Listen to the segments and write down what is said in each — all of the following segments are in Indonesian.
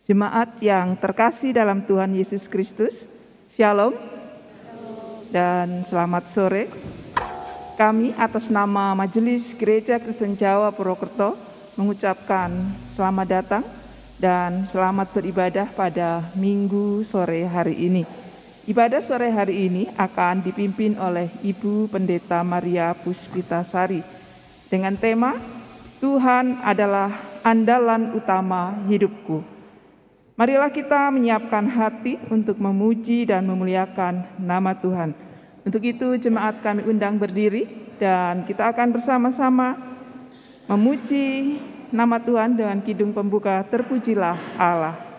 Jemaat yang terkasih dalam Tuhan Yesus Kristus, Shalom dan selamat sore. Kami atas nama Majelis Gereja Kristen Jawa Purwokerto mengucapkan selamat datang dan selamat beribadah pada Minggu sore hari ini. Ibadah sore hari ini akan dipimpin oleh Ibu Pendeta Maria Puspitasari dengan tema Tuhan adalah andalan utama hidupku. Marilah kita menyiapkan hati untuk memuji dan memuliakan nama Tuhan. Untuk itu jemaat kami undang berdiri dan kita akan bersama-sama memuji nama Tuhan dengan kidung pembuka Terpujilah Allah.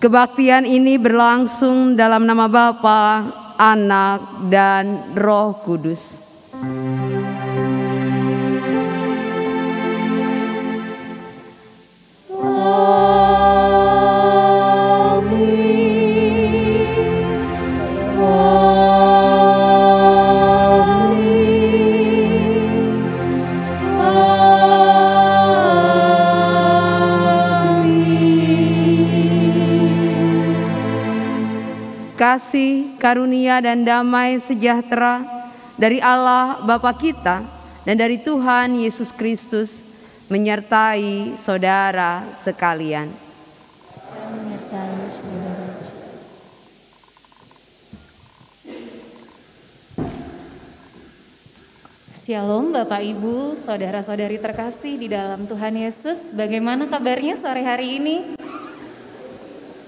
Kebaktian ini berlangsung dalam nama Bapa, Anak, dan Roh Kudus. Kasih, karunia, dan damai sejahtera dari Allah Bapa kita dan dari Tuhan Yesus Kristus menyertai saudara sekalian. Shalom Bapak Ibu, saudara-saudari terkasih di dalam Tuhan Yesus. Bagaimana kabarnya sore hari ini?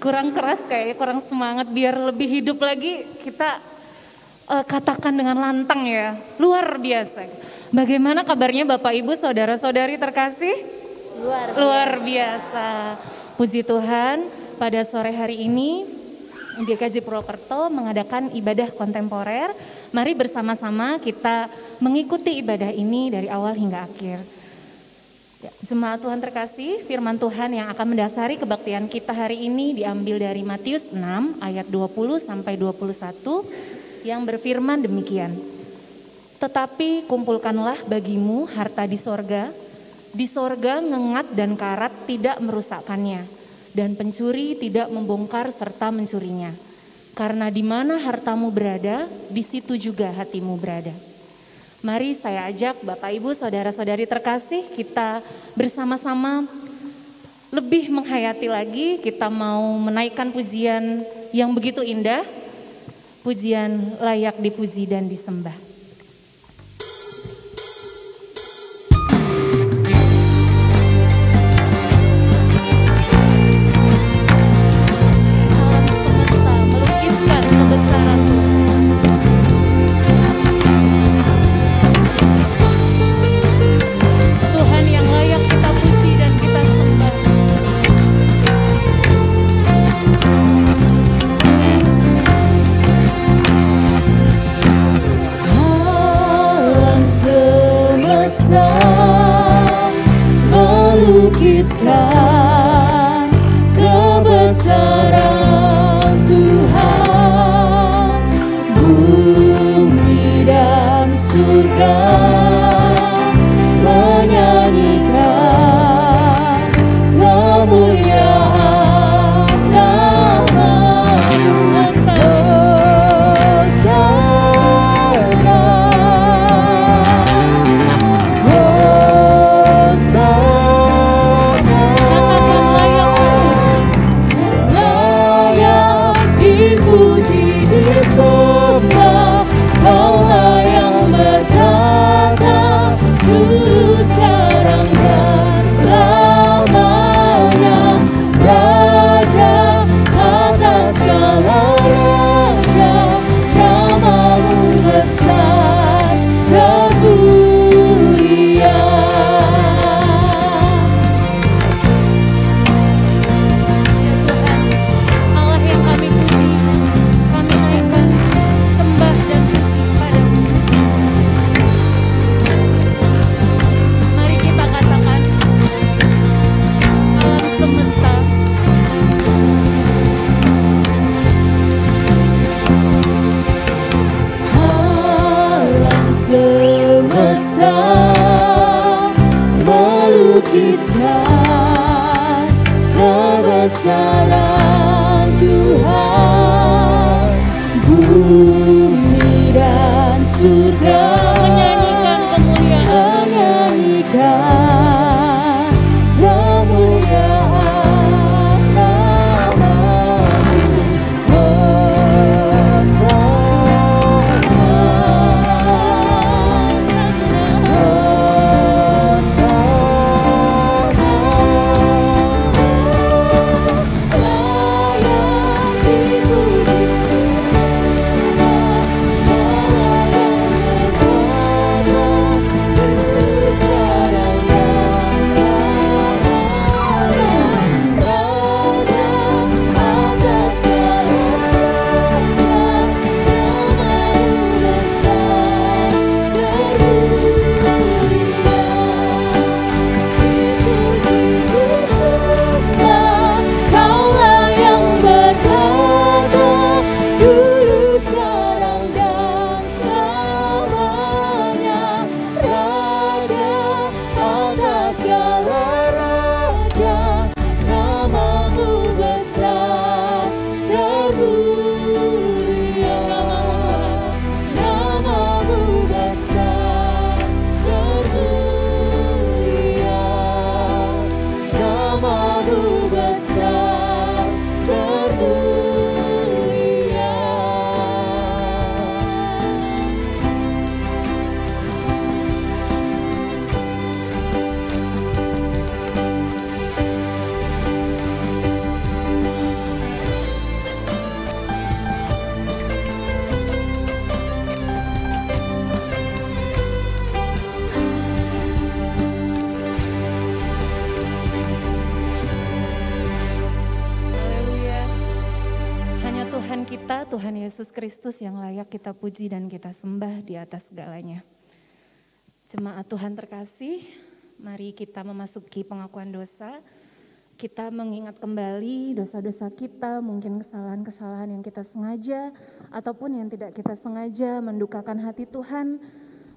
Kurang keras kayaknya, kurang semangat, biar lebih hidup lagi kita katakan dengan lantang ya, luar biasa. Bagaimana kabarnya Bapak Ibu saudara-saudari terkasih? Luar biasa. Puji Tuhan, pada sore hari ini GKJ Purwokerto mengadakan ibadah kontemporer. Mari bersama-sama kita mengikuti ibadah ini dari awal hingga akhir. Jemaat Tuhan terkasih, firman Tuhan yang akan mendasari kebaktian kita hari ini diambil dari Matius 6 ayat 20 sampai 21 yang berfirman demikian. Tetapi kumpulkanlah bagimu harta di sorga ngengat dan karat tidak merusakkannya, dan pencuri tidak membongkar serta mencurinya. Karena di mana hartamu berada, di situ juga hatimu berada. Mari saya ajak Bapak Ibu saudara-saudari terkasih, kita bersama-sama lebih menghayati lagi. Kita mau menaikkan pujian yang begitu indah, pujian layak dipuji dan disembah. melukiskan kebesaran Tuhan, bumi dan surga menyanyikan kemuliaan nama-Mu. Melukiskan kebesaran Tuhan, bumi dan surga menyanyikan kemuliaan nama-Mu. Tuhan Yesus Kristus yang layak kita puji dan kita sembah di atas segalanya. Jemaat Tuhan terkasih, mari kita memasuki pengakuan dosa. Kita mengingat kembali dosa-dosa kita, mungkin kesalahan-kesalahan yang kita sengaja ataupun yang tidak kita sengaja mendukakan hati Tuhan.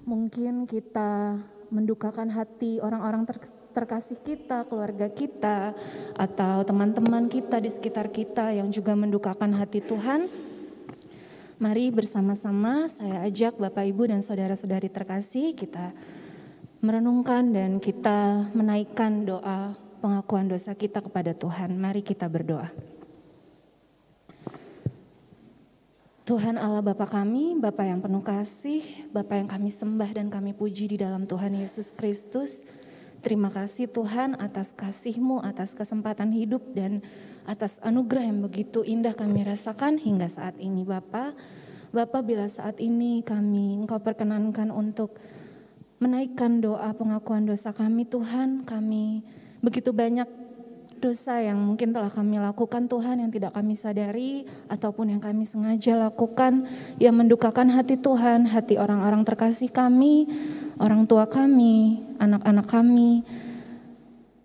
Mungkin kita mendukakan hati orang-orang terkasih kita, keluarga kita, atau teman-teman kita di sekitar kita yang juga mendukakan hati Tuhan. Mari bersama-sama saya ajak Bapak Ibu dan saudara-saudari terkasih, kita merenungkan dan kita menaikkan doa pengakuan dosa kita kepada Tuhan. Mari kita berdoa. Tuhan Allah Bapa kami, Bapa yang penuh kasih, Bapa yang kami sembah dan kami puji di dalam Tuhan Yesus Kristus. Terima kasih Tuhan atas kasih-Mu, atas kesempatan hidup dan atas anugerah yang begitu indah kami rasakan hingga saat ini Bapa. Bapa, bila saat ini Engkau perkenankan untuk menaikkan doa pengakuan dosa kami Tuhan, kami begitu banyak dosa yang mungkin telah kami lakukan Tuhan yang tidak kami sadari ataupun yang kami sengaja lakukan yang mendukakan hati Tuhan, hati orang-orang terkasih kami, orang tua kami, anak-anak kami.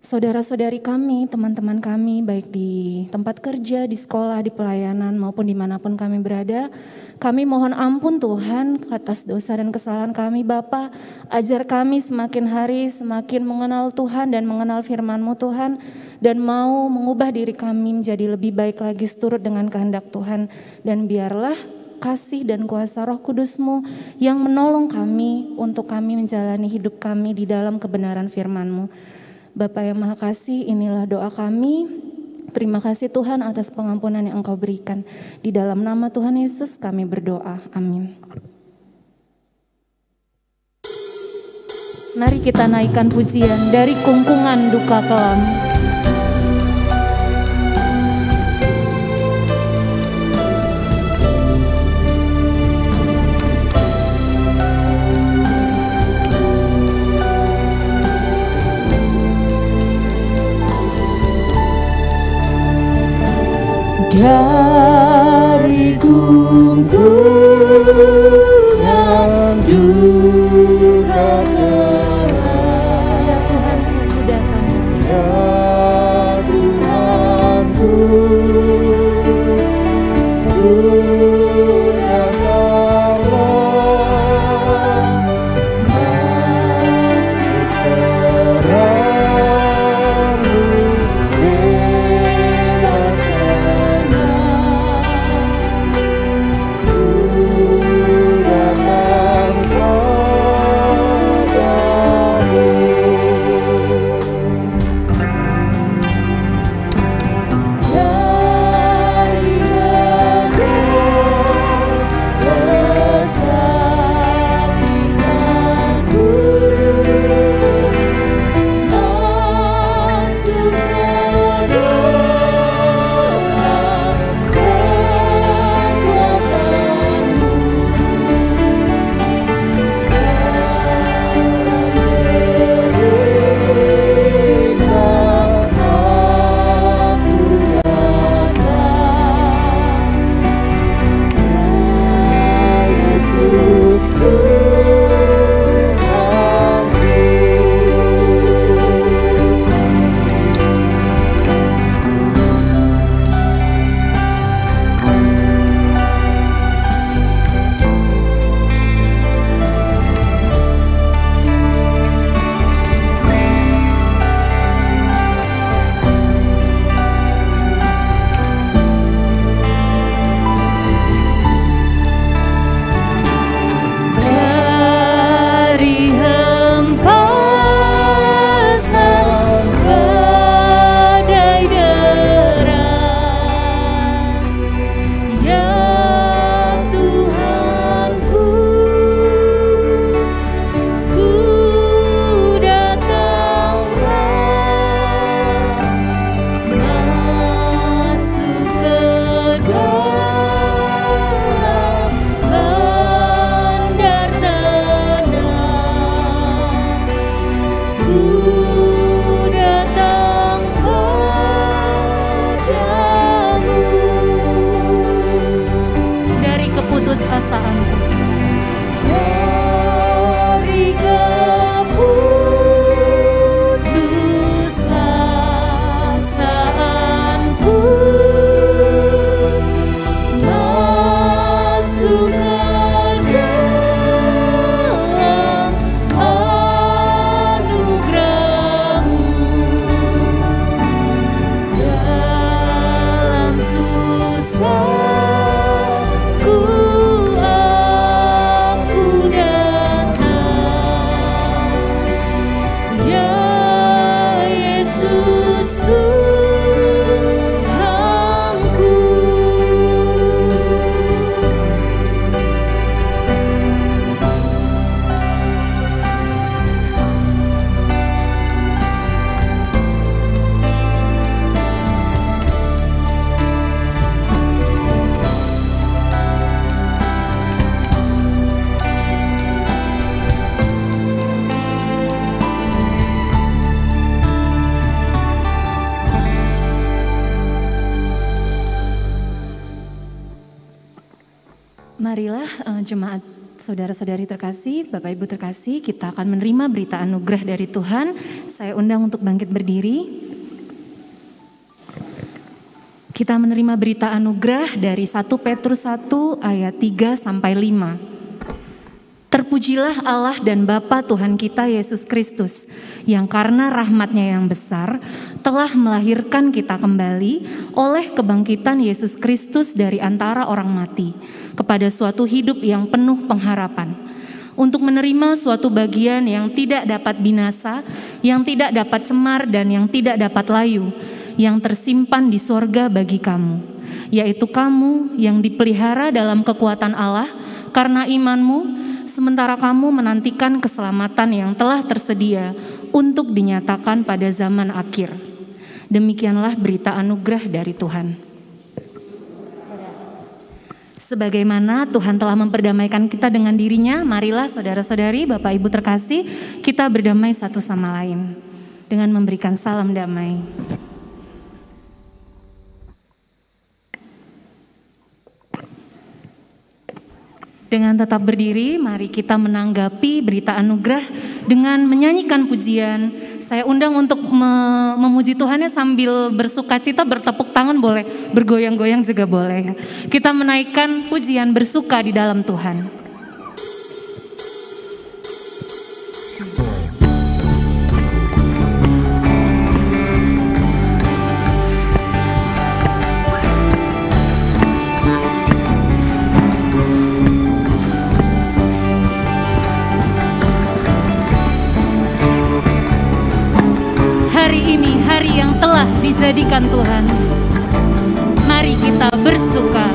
saudara-saudari kami, teman-teman kami, baik di tempat kerja, di sekolah, di pelayanan, maupun dimanapun kami berada. Kami mohon ampun Tuhan atas dosa dan kesalahan kami Bapa. Ajar kami semakin hari semakin mengenal Tuhan dan mengenal firman-Mu Tuhan. Dan mau mengubah diri kami menjadi lebih baik lagi seturut dengan kehendak Tuhan. Dan biarlah kasih dan kuasa Roh Kudus-Mu yang menolong kami untuk kami menjalani hidup kami di dalam kebenaran firman-Mu. Bapa yang Maha Kasih, inilah doa kami. Terima kasih Tuhan atas pengampunan yang Engkau berikan. Di dalam nama Tuhan Yesus kami berdoa. Amin. Mari kita naikkan pujian dari kungkungan duka kelam. Dari kungkungan duka kelam, Ya Tuhanku, ku datang. ya Tuhanku, ku datanglah, masih terang-Mu bebas senang, ku datang padamu. Dari negeri kesakitanku, masuk ke dalam kekuatan-Mu, dalam derita aku datang, ya Yesus dari hempasan badai deras, ya Tuhanku, ku datanglah, masuk ke dalam bandar tenang, ku datang padamu. Dari keputusasaanku. Dari keputusasaanku, masuk ke dalam anugerah-Mu, dalam susahku aku datang, ya Yesus Tuhanku. Marilah jemaat Saudara-saudari terkasih, Bapak Ibu terkasih, kita akan menerima berita anugerah dari Tuhan. Saya undang untuk bangkit berdiri. Kita menerima berita anugerah dari 1 Petrus 1 ayat 3 sampai 5. Terpujilah Allah dan Bapa Tuhan kita Yesus Kristus, yang karena rahmat-Nya yang besar telah melahirkan kita kembali oleh kebangkitan Yesus Kristus dari antara orang mati, kepada suatu hidup yang penuh pengharapan, untuk menerima suatu bagian yang tidak dapat binasa, yang tidak dapat semar dan yang tidak dapat layu, yang tersimpan di sorga bagi kamu, yaitu kamu yang dipelihara dalam kekuatan Allah karena imanmu, sementara kamu menantikan keselamatan yang telah tersedia untuk dinyatakan pada zaman akhir. Demikianlah berita anugerah dari Tuhan. Sebagaimana Tuhan telah memperdamaikan kita dengan dirinya, marilah saudara-saudari, Bapak Ibu terkasih, kita berdamai satu sama lain dengan memberikan salam damai. Dengan tetap berdiri, mari kita menanggapi berita anugerah dengan menyanyikan pujian. Saya undang untuk memuji Tuhannya sambil bersukacita, bertepuk tangan boleh, bergoyang-goyang juga boleh. Kita menaikkan pujian bersuka di dalam Tuhan. Hari yang telah dijadikan Tuhan, mari kita bersuka.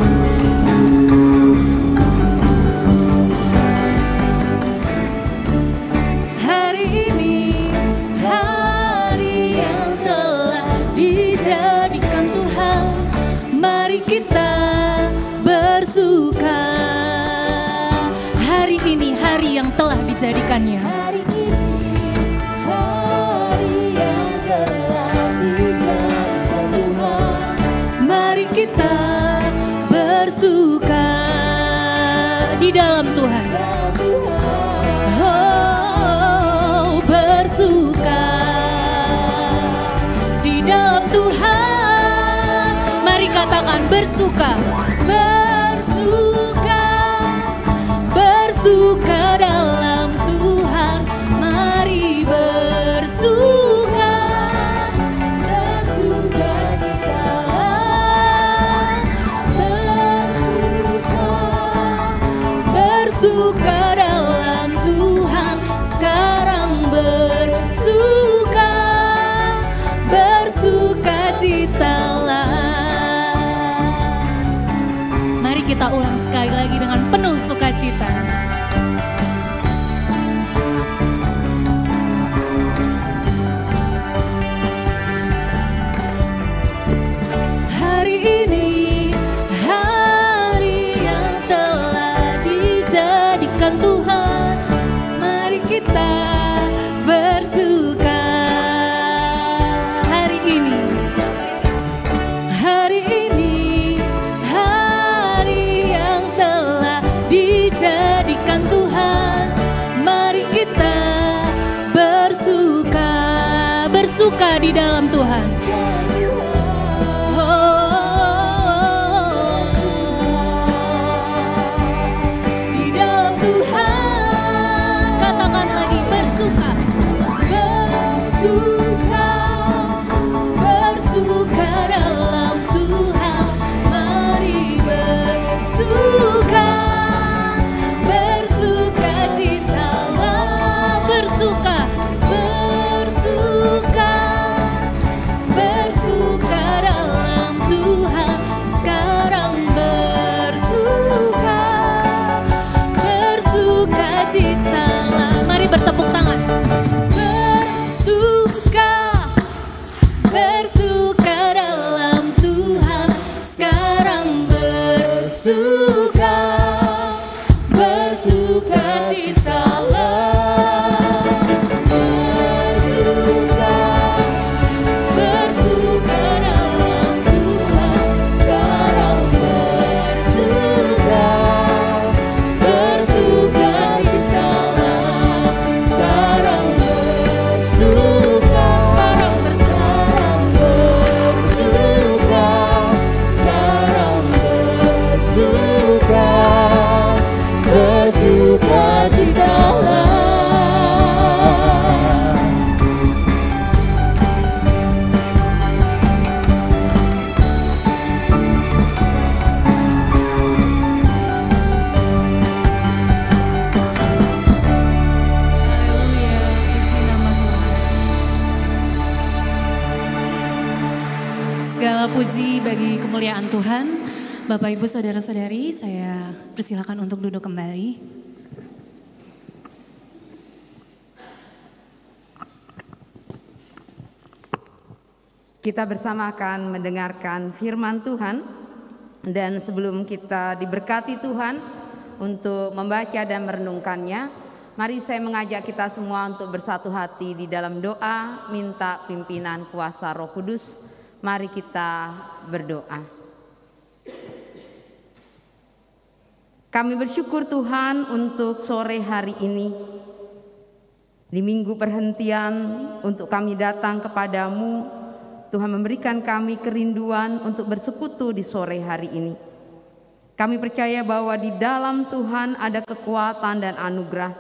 Hari ini hari yang telah dijadikan Tuhan, mari kita bersuka. Hari ini hari yang telah dijadikannya. Kita bersuka di dalam Tuhan. Oh, bersuka di dalam Tuhan. Mari katakan bersuka, bersuka, bersuka dalam Tuhan. Mari bersuka, bersuka bersuka dalam Tuhan, sekarang bersuka, bersuka citalah. Mari kita ulang sekali lagi dengan penuh sukacita. Hari ini Tuhan, mari kita bersuka. Hari ini hari yang telah dijadikan Tuhan, mari kita bersuka, bersuka di dalam Tuhan. Bersuka, bersuka dalam Tuhan, mari bersuka, bersuka citalah. Bersuka, bersuka, bersuka dalam Tuhan, sekarang bersuka, bersuka citalah. Mari bertepuk tangan. Bersuka dalam Tuhan, sekarang bersuka, bersuka citalah. Bersuka, bersuka dalam Tuhan, sekarang bersuka, bersuka Puji bagi kemuliaan Tuhan. Bapak, Ibu, Saudara-saudari, saya persilakan untuk duduk kembali. Kita bersama akan mendengarkan firman Tuhan. Dan sebelum kita diberkati Tuhan untuk membaca dan merenungkannya, mari saya mengajak kita semua untuk bersatu hati di dalam doa, minta pimpinan kuasa Roh Kudus. Mari kita berdoa. Kami bersyukur Tuhan untuk sore hari ini. Di minggu perhentian untuk kami datang kepadamu, Tuhan memberikan kami kerinduan untuk bersekutu di sore hari ini. Kami percaya bahwa di dalam Tuhan ada kekuatan dan anugerah.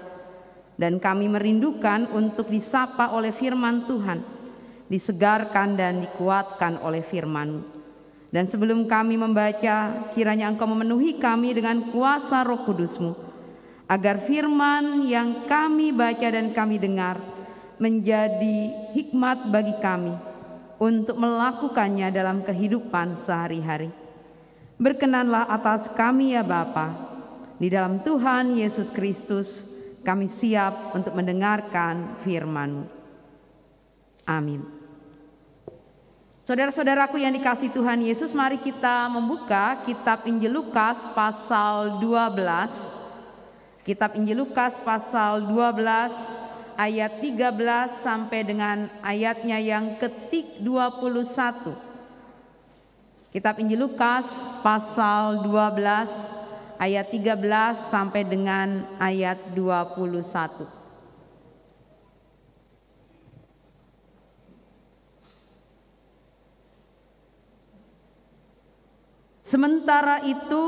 Dan kami merindukan untuk disapa oleh firman Tuhan, disegarkan dan dikuatkan oleh firman-Mu. Dan sebelum kami membaca, kiranya Engkau memenuhi kami dengan kuasa Roh Kudus-Mu, agar firman yang kami baca dan kami dengar menjadi hikmat bagi kami untuk melakukannya dalam kehidupan sehari-hari. Berkenanlah atas kami ya Bapa, di dalam Tuhan Yesus Kristus kami siap untuk mendengarkan firman-Mu. Amin. Saudara-saudaraku yang dikasihi Tuhan Yesus, mari kita membuka kitab Injil Lukas pasal 12. Kitab Injil Lukas pasal 12 ayat 13 sampai dengan ayatnya yang ke-21. Kitab Injil Lukas pasal 12 ayat 13 sampai dengan ayat 21. Sementara itu,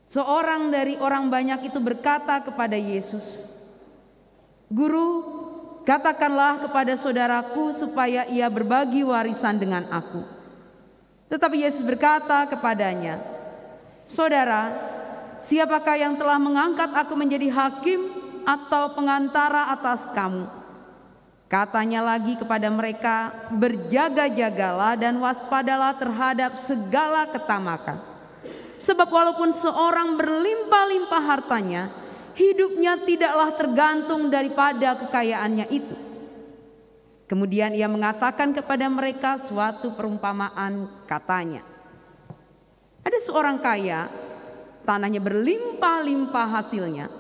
seorang dari orang banyak itu berkata kepada Yesus, "Guru, katakanlah kepada saudaraku supaya ia berbagi warisan dengan aku." Tetapi Yesus berkata kepadanya, "Saudara, siapakah yang telah mengangkat aku menjadi hakim atau pengantara atas kamu?" Katanya lagi kepada mereka, "Berjaga-jagalah dan waspadalah terhadap segala ketamakan. Sebab walaupun seorang berlimpah-limpah hartanya, hidupnya tidaklah tergantung daripada kekayaannya itu." Kemudian ia mengatakan kepada mereka suatu perumpamaan, katanya, "Ada seorang kaya, tanahnya berlimpah-limpah hasilnya.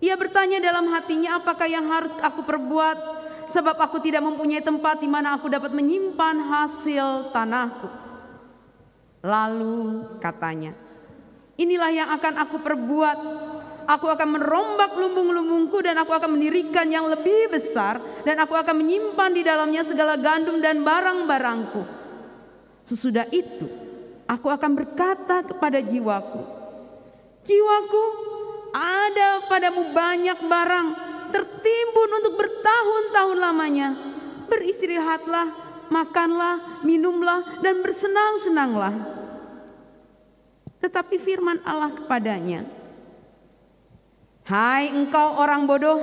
Ia bertanya dalam hatinya, apakah yang harus aku perbuat? Sebab aku tidak mempunyai tempat di mana aku dapat menyimpan hasil tanahku." Lalu katanya, "Inilah yang akan aku perbuat. Aku akan merombak lumbung-lumbungku dan aku akan mendirikan yang lebih besar, dan aku akan menyimpan di dalamnya segala gandum dan barang-barangku. Sesudah itu aku akan berkata kepada jiwaku, jiwaku, ada padamu banyak barang tertimbun untuk bertahun-tahun lamanya. Beristirahatlah, makanlah, minumlah, dan bersenang-senanglah." Tetapi firman Allah kepadanya, "Hai engkau orang bodoh,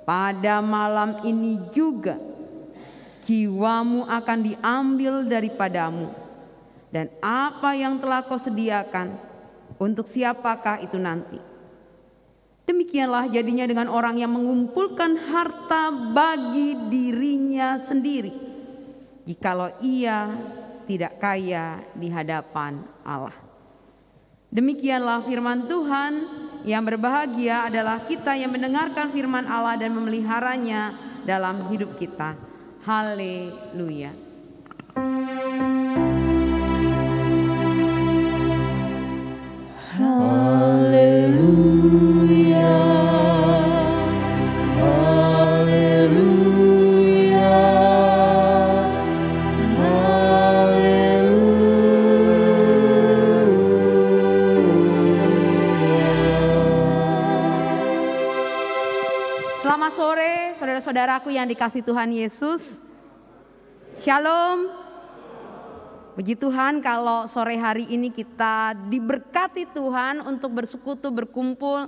pada malam ini juga jiwamu akan diambil daripadamu, dan apa yang telah kau sediakan, untuk siapakah itu nanti? Demikianlah jadinya dengan orang yang mengumpulkan harta bagi dirinya sendiri, jikalau ia tidak kaya di hadapan Allah." Demikianlah firman Tuhan. Yang berbahagia adalah kita yang mendengarkan firman Allah dan memeliharanya dalam hidup kita. Haleluya. Haleluya, haleluya, haleluya. Selamat sore saudara-saudaraku yang dikasihi Tuhan Yesus. Shalom. Puji Tuhan kalau sore hari ini kita diberkati Tuhan untuk bersekutu berkumpul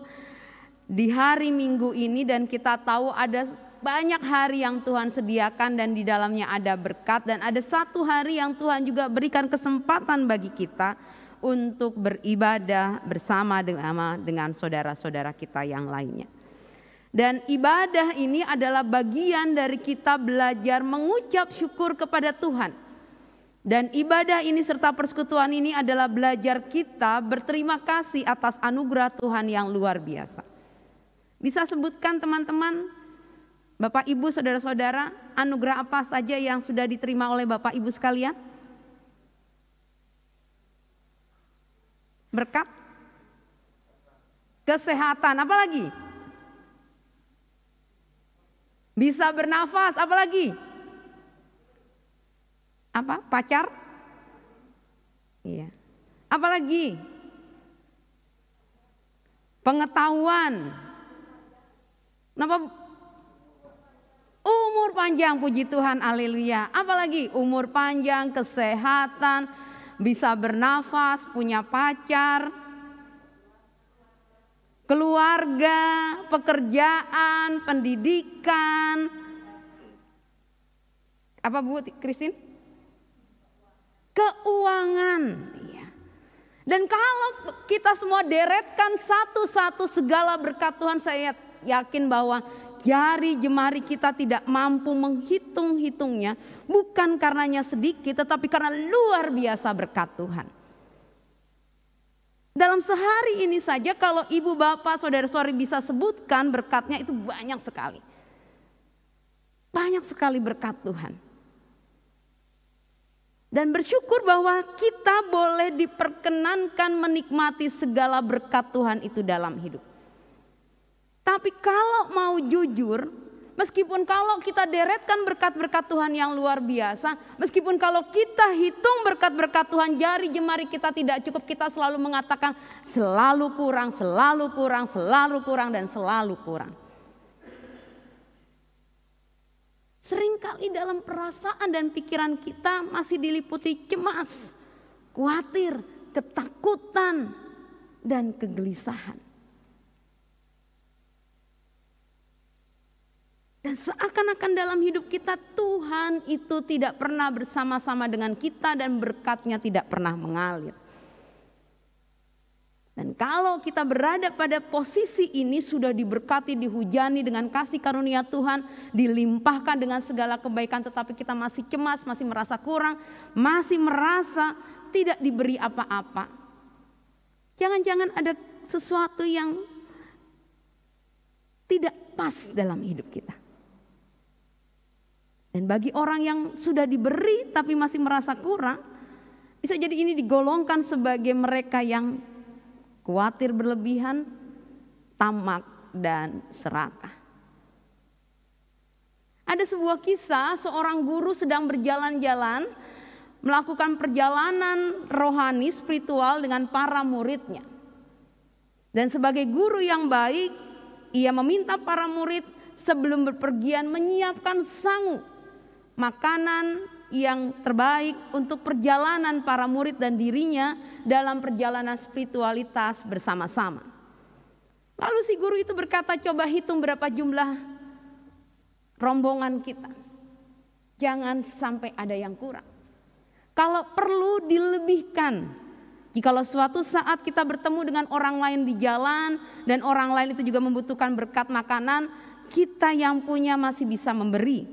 di hari Minggu ini, dan kita tahu ada banyak hari yang Tuhan sediakan dan di dalamnya ada berkat, dan ada satu hari yang Tuhan juga berikan kesempatan bagi kita untuk beribadah bersama dengan saudara-saudara kita yang lainnya. Dan ibadah ini adalah bagian dari kita belajar mengucap syukur kepada Tuhan. Dan ibadah ini serta persekutuan ini adalah belajar kita berterima kasih atas anugerah Tuhan yang luar biasa. Bisa sebutkan teman-teman, Bapak Ibu, saudara-saudara, anugerah apa saja yang sudah diterima oleh Bapak Ibu sekalian? Berkat, kesehatan, apa lagi? Bisa bernafas, apa lagi? Apa? Pacar? Iya. Apa lagi? Pengetahuan. Kenapa? Umur panjang, puji Tuhan, haleluya. Apalagi umur panjang, kesehatan, bisa bernafas, punya pacar, keluarga, pekerjaan, pendidikan. Apa Bu Christine? Keuangan. Iya. Dan kalau kita semua deretkan satu-satu segala berkat Tuhan, saya yakin bahwa jari jemari kita tidak mampu menghitung-hitungnya, bukan karenanya sedikit, tetapi karena luar biasa berkat Tuhan. Dalam sehari ini saja kalau ibu bapak saudara-saudari bisa sebutkan berkatnya itu banyak sekali. Banyak sekali berkat Tuhan. Dan bersyukur bahwa kita boleh diperkenankan menikmati segala berkat Tuhan itu dalam hidup. Tapi kalau mau jujur, meskipun kalau kita deretkan berkat-berkat Tuhan yang luar biasa, meskipun kalau kita hitung berkat-berkat Tuhan jari jemari kita tidak cukup, kita selalu mengatakan selalu kurang, selalu kurang, selalu kurang, dan selalu kurang. Seringkali dalam perasaan dan pikiran kita masih diliputi cemas, khawatir, ketakutan, dan kegelisahan. Dan seakan-akan dalam hidup kita Tuhan itu tidak pernah bersama-sama dengan kita dan berkatnya tidak pernah mengalir. Dan kalau kita berada pada posisi ini sudah diberkati, dihujani dengan kasih karunia Tuhan, dilimpahkan dengan segala kebaikan, tetapi kita masih cemas, masih merasa kurang, masih merasa tidak diberi apa-apa. Jangan-jangan ada sesuatu yang tidak pas dalam hidup kita. Dan bagi orang yang sudah diberi tapi masih merasa kurang, bisa jadi ini digolongkan sebagai mereka yang khawatir berlebihan, tamak, dan serakah. Ada sebuah kisah seorang guru sedang berjalan-jalan, melakukan perjalanan rohani spiritual dengan para muridnya. Dan sebagai guru yang baik, ia meminta para murid sebelum berpergian menyiapkan sangu, makanan yang terbaik untuk perjalanan para murid dan dirinya dalam perjalanan spiritualitas bersama-sama. Lalu si guru itu berkata, coba hitung berapa jumlah rombongan kita. Jangan sampai ada yang kurang. Kalau perlu dilebihkan. Jikalau suatu saat kita bertemu dengan orang lain di jalan dan orang lain itu juga membutuhkan berkat makanan, kita yang punya masih bisa memberi.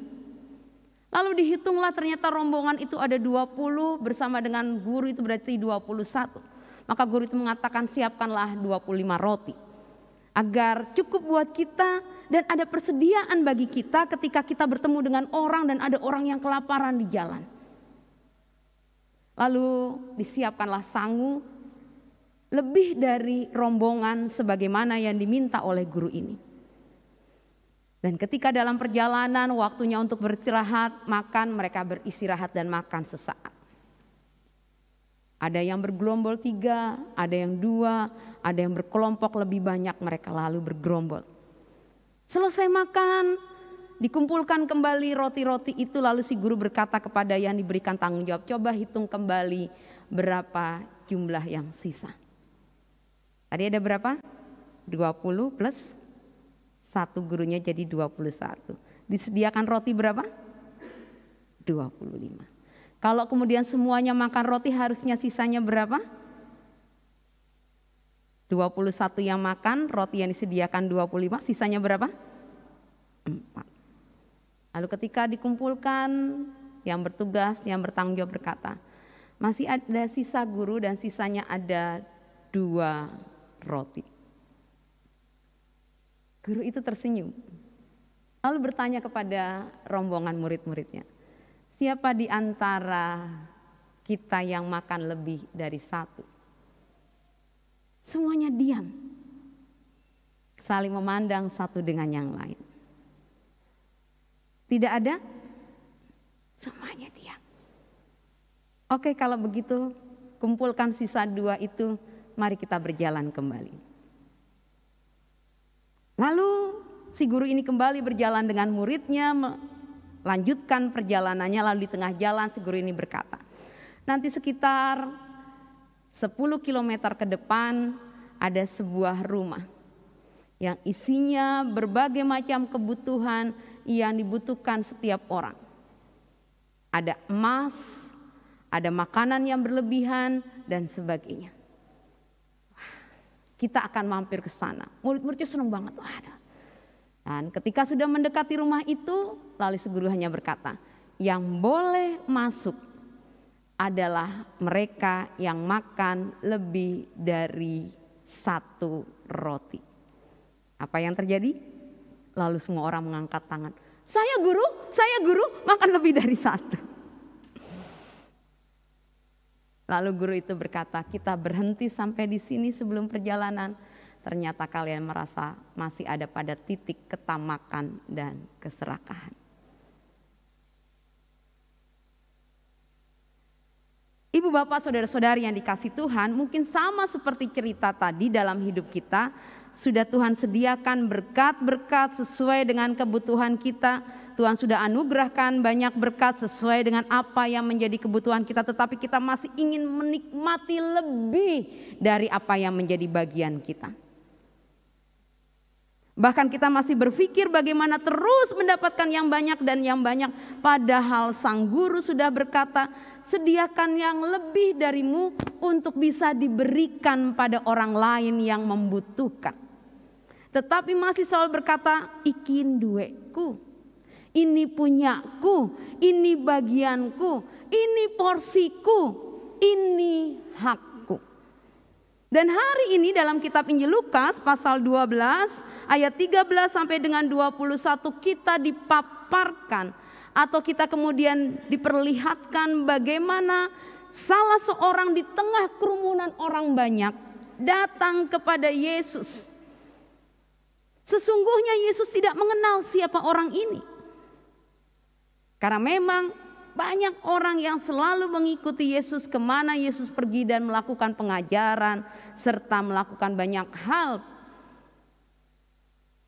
Lalu dihitunglah ternyata rombongan itu ada 20 bersama dengan guru itu berarti 21. Maka guru itu mengatakan siapkanlah 25 roti. Agar cukup buat kita dan ada persediaan bagi kita ketika kita bertemu dengan orang dan ada orang yang kelaparan di jalan. Lalu disiapkanlah sangu lebih dari rombongan sebagaimana yang diminta oleh guru ini. Dan ketika dalam perjalanan waktunya untuk beristirahat, makan, mereka beristirahat dan makan sesaat. Ada yang bergerombol 3, ada yang 2, ada yang berkelompok lebih banyak, mereka lalu bergerombol. Selesai makan, dikumpulkan kembali roti-roti itu, lalu si guru berkata kepada yang diberikan tanggung jawab, coba hitung kembali berapa jumlah yang sisa. Tadi ada berapa? 20 plus 1 gurunya jadi 21. disediakan roti berapa? 25. Kalau kemudian semuanya makan roti harusnya sisanya berapa? 21 yang makan, roti yang disediakan 25, sisanya berapa? 4. Lalu ketika dikumpulkan, yang bertugas, yang bertanggung jawab berkata, masih ada sisa guru dan sisanya ada 2 roti. Guru itu tersenyum, lalu bertanya kepada rombongan murid-muridnya, siapa di antara kita yang makan lebih dari 1? Semuanya diam, saling memandang satu dengan yang lain. Tidak ada, semuanya diam. Oke, kalau begitu kumpulkan sisa 2 itu, mari kita berjalan kembali. Lalu si guru ini kembali berjalan dengan muridnya, melanjutkan perjalanannya. Lalu di tengah jalan si guru ini berkata, nanti sekitar 10 kilometer ke depan ada sebuah rumah yang isinya berbagai macam kebutuhan yang dibutuhkan setiap orang. Ada emas, ada makanan yang berlebihan dan sebagainya. Kita akan mampir ke sana. Murid-muridnya senang banget. Dan ketika sudah mendekati rumah itu, lalu si guru hanya berkata, yang boleh masuk adalah mereka yang makan lebih dari 1 roti. Apa yang terjadi? Lalu semua orang mengangkat tangan. Saya guru, makan lebih dari 1. Lalu guru itu berkata, kita berhenti sampai di sini sebelum perjalanan. Ternyata kalian merasa masih ada pada titik ketamakan dan keserakahan. Ibu bapak saudara-saudari yang dikasih Tuhan, mungkin sama seperti cerita tadi dalam hidup kita. Sudah Tuhan sediakan berkat-berkat sesuai dengan kebutuhan kita. Tuhan sudah anugerahkan banyak berkat sesuai dengan apa yang menjadi kebutuhan kita. Tetapi kita masih ingin menikmati lebih dari apa yang menjadi bagian kita. Bahkan kita masih berpikir bagaimana terus mendapatkan yang banyak dan yang banyak. Padahal sang guru sudah berkata, sediakan yang lebih darimu untuk bisa diberikan pada orang lain yang membutuhkan. Tetapi masih selalu berkata, ikin dueku. Ini punyaku, ini bagianku, ini porsiku, ini hakku. Dan hari ini dalam kitab Injil Lukas pasal 12 ayat 13 sampai dengan 21 kita dipaparkan atau kita kemudian diperlihatkan bagaimana salah seorang di tengah kerumunan orang banyak datang kepada Yesus. Sesungguhnya Yesus tidak mengenal siapa orang ini. Karena memang banyak orang yang selalu mengikuti Yesus kemana Yesus pergi dan melakukan pengajaran serta melakukan banyak hal.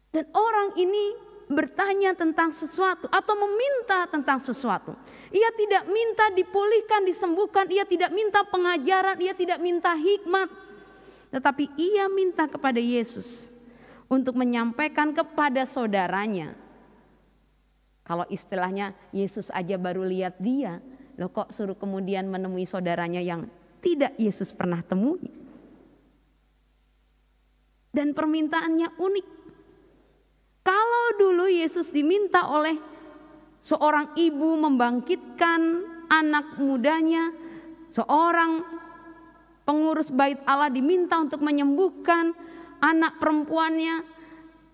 Dan orang ini bertanya tentang sesuatu atau meminta tentang sesuatu. Ia tidak minta dipulihkan, disembuhkan, ia tidak minta pengajaran, ia tidak minta hikmat. Tetapi ia minta kepada Yesus untuk menyampaikan kepada saudaranya. Kalau istilahnya Yesus aja baru lihat dia, loh kok suruh kemudian menemui saudaranya yang tidak Yesus pernah temui. Dan permintaannya unik. Kalau dulu Yesus diminta oleh seorang ibu membangkitkan anak mudanya, seorang pengurus bait Allah diminta untuk menyembuhkan anak perempuannya.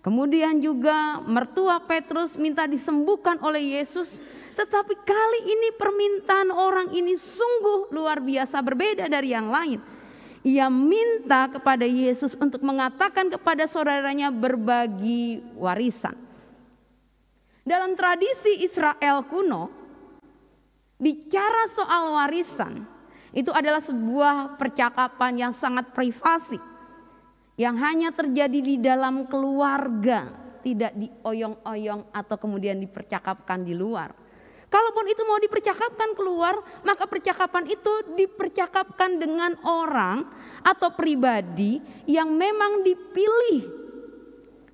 Kemudian juga mertua Petrus minta disembuhkan oleh Yesus. Tetapi kali ini permintaan orang ini sungguh luar biasa berbeda dari yang lain. Ia minta kepada Yesus untuk mengatakan kepada saudaranya berbagi warisan. Dalam tradisi Israel kuno, bicara soal warisan itu adalah sebuah percakapan yang sangat privasi. Yang hanya terjadi di dalam keluarga, tidak dioyong-oyong atau kemudian dipercakapkan di luar. Kalaupun itu mau dipercakapkan keluar, maka percakapan itu dipercakapkan dengan orang atau pribadi yang memang dipilih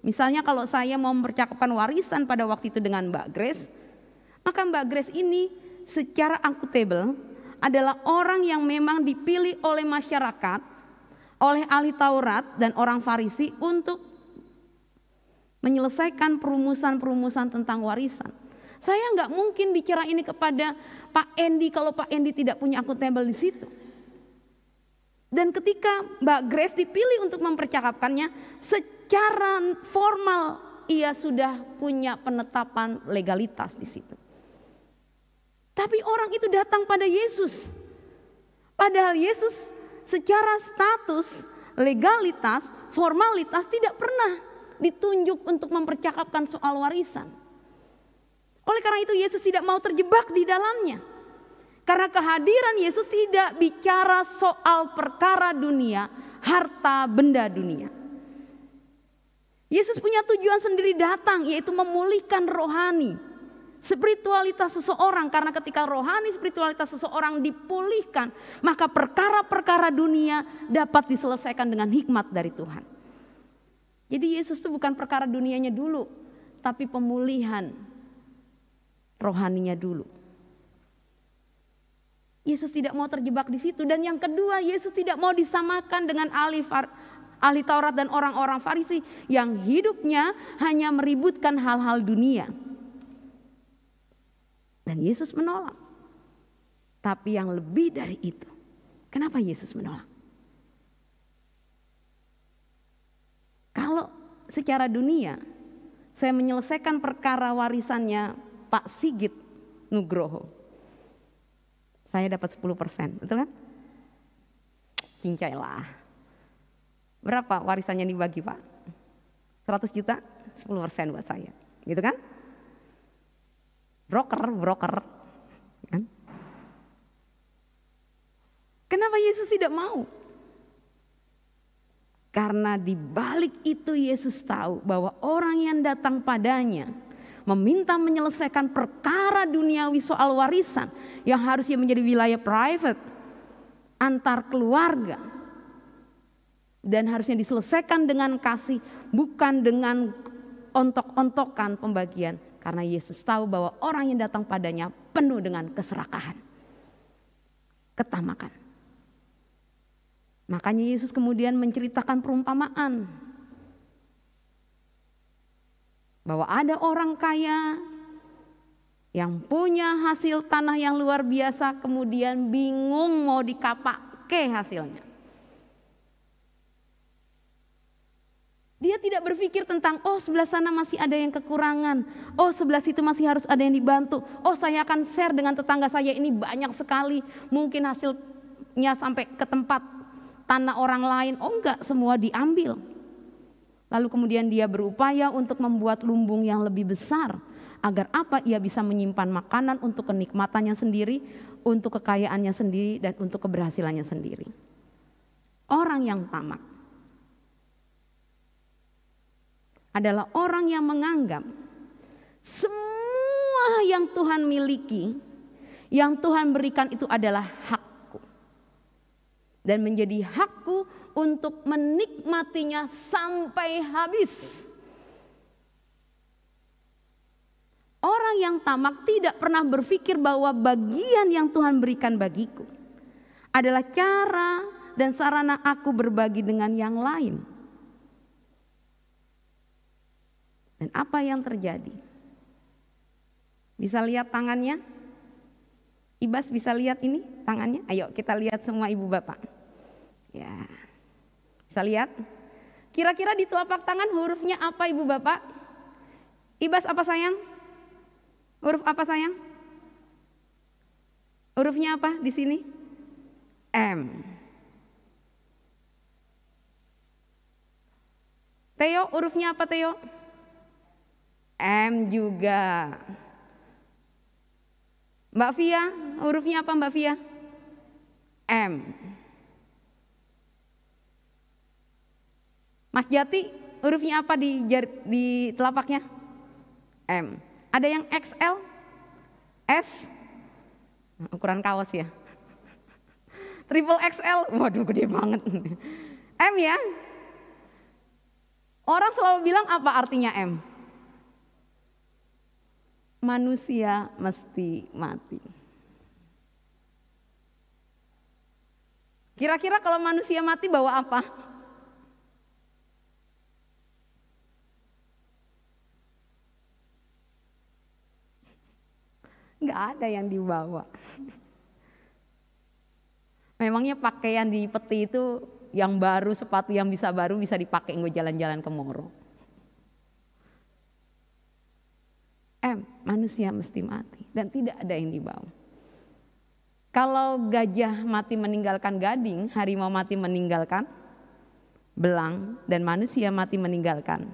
Misalnya kalau saya mau mempercakapkan warisan pada waktu itu dengan Mbak Grace, maka Mbak Grace ini secara akuntabel adalah orang yang memang dipilih oleh masyarakat, oleh ahli Taurat dan orang Farisi untuk menyelesaikan perumusan-perumusan tentang warisan. Saya nggak mungkin bicara ini kepada Pak Endi kalau Pak Endi tidak punya akuntabel di situ. Dan ketika Mbak Grace dipilih untuk mempercakapkannya, secara formal ia sudah punya penetapan legalitas di situ. Tapi orang itu datang pada Yesus. Padahal Yesus secara status, legalitas, formalitas tidak pernah ditunjuk untuk mempercakapkan soal warisan. Oleh karena itu Yesus tidak mau terjebak di dalamnya. Karena kehadiran Yesus tidak bicara soal perkara dunia, harta benda dunia. Yesus punya tujuan sendiri datang, yaitu memulihkan rohani, spiritualitas seseorang. Karena ketika rohani spiritualitas seseorang dipulihkan, maka perkara-perkara dunia dapat diselesaikan dengan hikmat dari Tuhan. Jadi Yesus itu bukan perkara dunianya dulu, tapi pemulihan rohaninya dulu. Yesus tidak mau terjebak di situ. Dan yang kedua, Yesus tidak mau disamakan dengan ahli Taurat dan orang-orang Farisi yang hidupnya hanya meributkan hal-hal dunia. Dan Yesus menolak. Tapi yang lebih dari itu, kenapa Yesus menolak? Kalau secara dunia, saya menyelesaikan perkara warisannya Pak Sigit Nugroho, saya dapat 10%, betul kan? Cincailah. Berapa warisannya dibagi Pak? 100 juta, 10% buat saya. Gitu kan? Broker. Kan? Kenapa Yesus tidak mau? Karena di balik itu Yesus tahu bahwa orang yang datang padanya meminta menyelesaikan perkara duniawi soal warisan yang harusnya menjadi wilayah private antar keluarga dan harusnya diselesaikan dengan kasih, bukan dengan ontok-ontokan pembagian. Karena Yesus tahu bahwa orang yang datang padanya penuh dengan keserakahan, ketamakan. Makanya Yesus kemudian menceritakan perumpamaan bahwa ada orang kaya yang punya hasil tanah yang luar biasa, kemudian bingung mau dikapake hasilnya. Dia tidak berpikir tentang, oh sebelah sana masih ada yang kekurangan, oh sebelah situ masih harus ada yang dibantu, oh saya akan share dengan tetangga saya ini banyak sekali, mungkin hasilnya sampai ke tempat tanah orang lain. Oh enggak, semua diambil. Lalu kemudian dia berupaya untuk membuat lumbung yang lebih besar. Agar apa? Ia bisa menyimpan makanan untuk kenikmatannya sendiri, untuk kekayaannya sendiri, dan untuk keberhasilannya sendiri. Orang yang tamak adalah orang yang menganggap semua yang Tuhan miliki, yang Tuhan berikan itu adalah hakku. Dan menjadi hakku untuk menikmatinya sampai habis. Orang yang tamak tidak pernah berpikir bahwa bagian yang Tuhan berikan bagiku adalah cara dan sarana aku berbagi dengan yang lain. Dan apa yang terjadi? Bisa lihat tangannya? Ibas bisa lihat ini tangannya? Ayo kita lihat semua ibu bapak. Ya. Bisa lihat? Kira-kira di telapak tangan hurufnya apa ibu bapak? Ibas apa sayang? Huruf apa sayang? Hurufnya apa di sini? M. Theo, hurufnya apa Theo? M juga. Mbak Via, hurufnya apa Mbak Via? M. Mas Jati, hurufnya apa di telapaknya? M. Ada yang XL? S? Ukuran kaos ya. Triple XL, waduh gede banget. M ya. Orang selalu bilang apa artinya M? Manusia mesti mati. Kira-kira kalau manusia mati bawa apa? Nggak ada yang dibawa. Memangnya pakaian di peti itu yang baru, sepatu yang baru bisa dipakai nggak jalan-jalan ke Moro. Manusia mesti mati dan tidak ada yang dibawa. Kalau gajah mati meninggalkan gading, harimau mati meninggalkan belang, dan manusia mati meninggalkan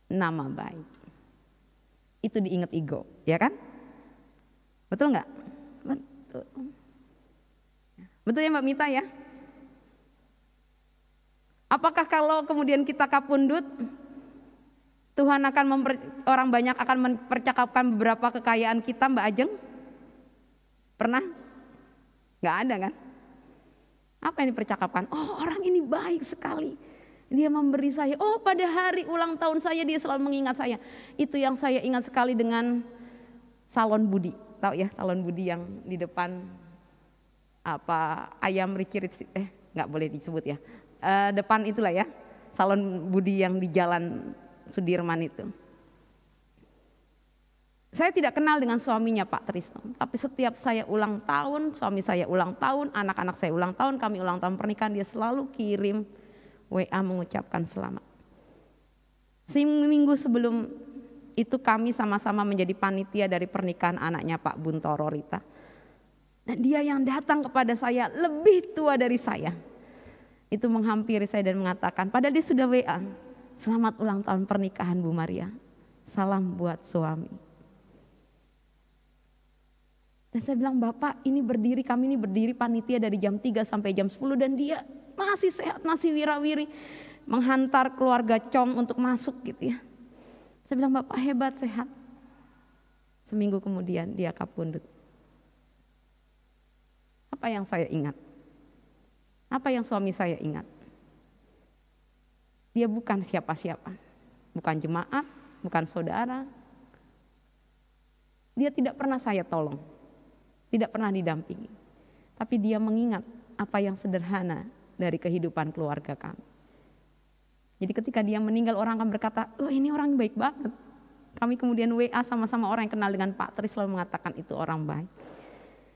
nama baik. Itu diingat ego, ya kan? Betul nggak? Betul. Betul ya Mbak Mita ya? Apakah kalau kemudian kita kapundut, Tuhan akan orang banyak akan mempercakapkan beberapa kekayaan kita, Mbak Ajeng? Pernah? Nggak ada kan? Apa yang dipercakapkan? Oh, orang ini baik sekali. Dia memberi saya. Oh, pada hari ulang tahun saya dia selalu mengingat saya. Itu yang saya ingat sekali dengan Salon Budi. Tahu ya Salon Budi yang di depan apa ayam Ricci, nggak boleh disebut ya. Depan itulah ya. Salon Budi yang di Jalan Sudirman itu. Saya tidak kenal dengan suaminya Pak Trisno, tapi setiap saya ulang tahun, suami saya ulang tahun, anak-anak saya ulang tahun, kami ulang tahun pernikahan, dia selalu kirim WA mengucapkan selamat. Seminggu sebelum itu kami sama-sama menjadi panitia dari pernikahan anaknya Pak Buntoro Rita. Dan dia yang datang kepada saya lebih tua dari saya. Itu menghampiri saya dan mengatakan, padahal dia sudah WA, selamat ulang tahun pernikahan Bu Maria, salam buat suami. Dan saya bilang, Bapak ini kami ini berdiri panitia dari jam 3 sampai jam 10 dan dia masih sehat, masih wirawiri menghantar keluarga Chong untuk masuk gitu ya. Saya bilang, Bapak hebat, sehat. Seminggu kemudian dia kapundut. Apa yang saya ingat? Apa yang suami saya ingat? Dia bukan siapa-siapa, bukan jemaat, bukan saudara. Dia tidak pernah saya tolong, tidak pernah didampingi. Tapi dia mengingat apa yang sederhana dari kehidupan keluarga kami. Jadi ketika dia meninggal, orang akan berkata, oh ini orang baik banget. Kami kemudian WA sama-sama orang yang kenal dengan Pak Tri selalu mengatakan itu orang baik.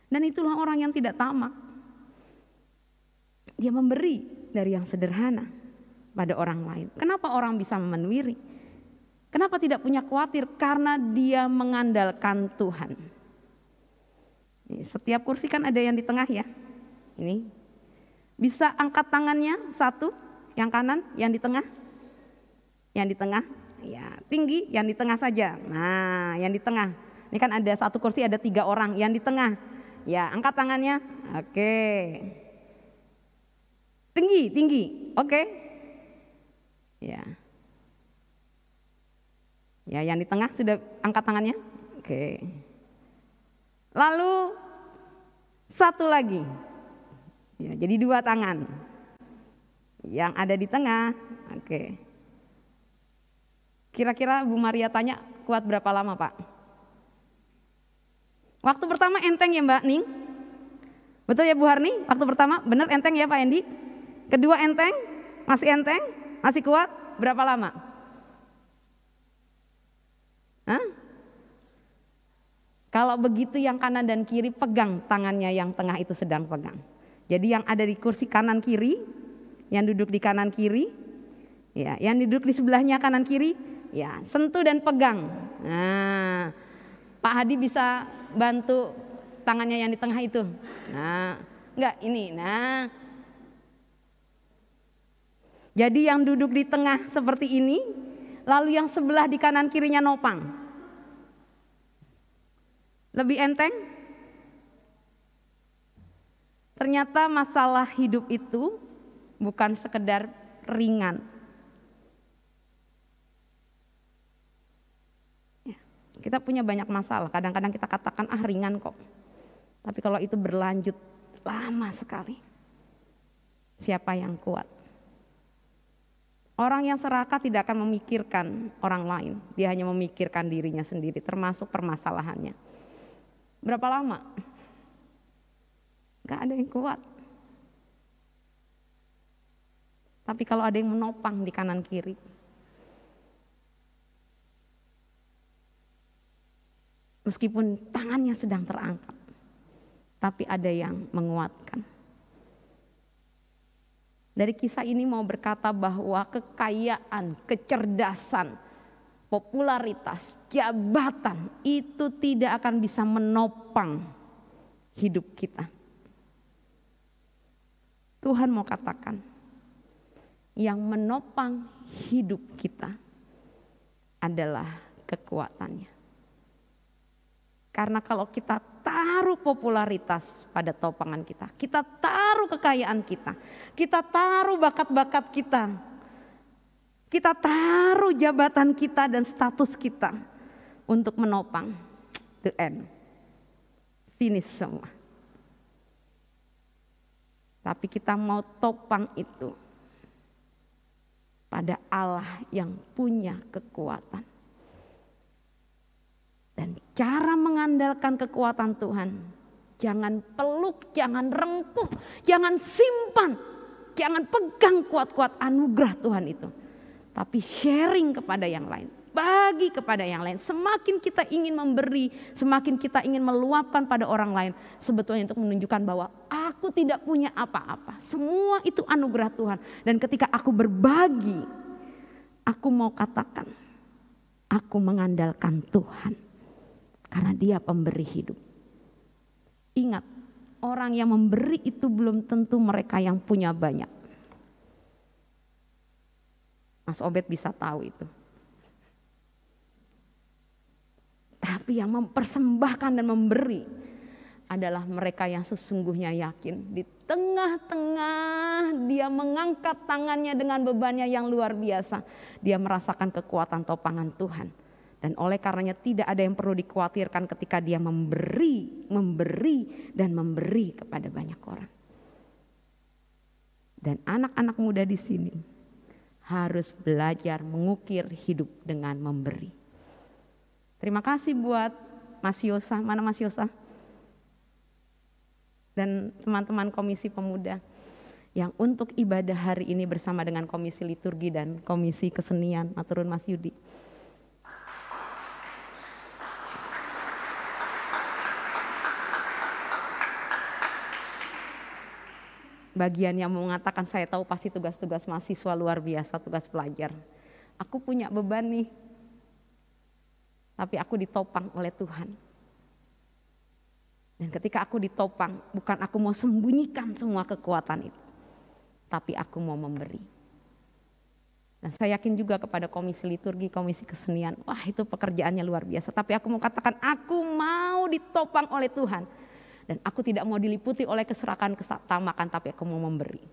Dan itulah orang yang tidak tamak. Dia memberi dari yang sederhana pada orang lain. Kenapa orang bisa memenuhi? Kenapa tidak punya khawatir? Karena dia mengandalkan Tuhan. Setiap kursi kan ada yang di tengah ya. Ini bisa angkat tangannya satu, yang kanan, yang di tengah, ya tinggi, yang di tengah saja. Nah, yang di tengah. Ini kan ada satu kursi ada 3 orang, yang di tengah. Ya, angkat tangannya. Oke. Tinggi, oke. Ya. Ya, yang di tengah sudah angkat tangannya. Oke. Lalu satu lagi. Ya, jadi 2 tangan. Yang ada di tengah. Oke. Kira-kira Bu Maria tanya kuat berapa lama, Pak? Waktu pertama enteng ya Mbak Ning? Betul ya Bu Harni? Waktu pertama benar enteng ya Pak Endi? Kedua enteng? Masih enteng? Masih kuat? Berapa lama? Hah? Kalau begitu yang kanan dan kiri pegang tangannya, yang tengah itu sedang pegang. Jadi yang ada di kursi kanan kiri, yang duduk di kanan kiri, ya, yang duduk di sebelahnya kanan kiri, ya sentuh dan pegang. Nah, Pak Hadi bisa bantu tangannya yang di tengah itu. Nah, enggak ini. Nah, jadi yang duduk di tengah seperti ini, lalu yang sebelah di kanan kirinya nopang. Lebih enteng? Ternyata masalah hidup itu bukan sekedar ringan. Ya, kita punya banyak masalah, kadang-kadang kita katakan ringan kok. Tapi kalau itu berlanjut lama sekali, siapa yang kuat? Orang yang serakah tidak akan memikirkan orang lain. Dia hanya memikirkan dirinya sendiri, termasuk permasalahannya. Berapa lama? Gak ada yang kuat. Tapi kalau ada yang menopang di kanan kiri, meskipun tangannya sedang terangkat, tapi ada yang menguatkan. Dari kisah ini mau berkata bahwa kekayaan, kecerdasan, popularitas, jabatan itu tidak akan bisa menopang hidup kita. Tuhan mau katakan, yang menopang hidup kita adalah kekuatannya. Karena kalau kita taruh popularitas pada topangan kita, kita taruh kekayaan kita taruh bakat-bakat kita taruh jabatan kita dan status kita untuk menopang, the end, finish semua. Tapi kita mau topang itu pada Allah yang punya kekuatan. Dan cara mengandalkan kekuatan Tuhan, jangan peluk, jangan rengkuh, jangan simpan, jangan pegang kuat-kuat anugerah Tuhan itu. Tapi sharing kepada yang lain, bagi kepada yang lain. Semakin kita ingin memberi, semakin kita ingin meluapkan pada orang lain. Sebetulnya untuk menunjukkan bahwa aku tidak punya apa-apa. Semua itu anugerah Tuhan. Dan ketika aku berbagi, aku mau katakan, aku mengandalkan Tuhan. Karena Dia pemberi hidup. Ingat, orang yang memberi itu belum tentu mereka yang punya banyak. Mas Obed bisa tahu itu. Tapi yang mempersembahkan dan memberi adalah mereka yang sesungguhnya yakin. Di tengah-tengah dia mengangkat tangannya dengan bebannya yang luar biasa. Dia merasakan kekuatan topangan Tuhan. Dan oleh karenanya tidak ada yang perlu dikhawatirkan ketika dia memberi kepada banyak orang. Dan anak-anak muda di sini harus belajar mengukir hidup dengan memberi. Terima kasih buat Mas Yosa, mana Mas Yosa? Dan teman-teman Komisi Pemuda yang untuk ibadah hari ini bersama dengan Komisi Liturgi dan Komisi Kesenian, maturun Mas Yudi. Bagian yang mengatakan saya tahu pasti tugas-tugas mahasiswa luar biasa, tugas pelajar. Aku punya beban nih, tapi aku ditopang oleh Tuhan. Dan ketika aku ditopang, bukan aku mau sembunyikan semua kekuatan itu, tapi aku mau memberi. Dan saya yakin juga kepada Komisi Liturgi, Komisi Kesenian, wah itu pekerjaannya luar biasa. Tapi aku mau katakan, aku mau ditopang oleh Tuhan. Dan aku tidak mau diliputi oleh keserakan, kesatamakan, tapi aku mau memberi.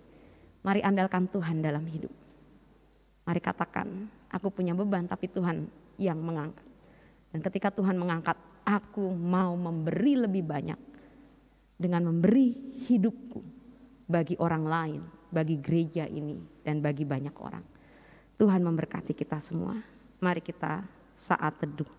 Mari andalkan Tuhan dalam hidup. Mari katakan, aku punya beban tapi Tuhan yang mengangkat. Dan ketika Tuhan mengangkat, aku mau memberi lebih banyak. Dengan memberi hidupku bagi orang lain, bagi gereja ini, dan bagi banyak orang. Tuhan memberkati kita semua. Mari kita saat teduh.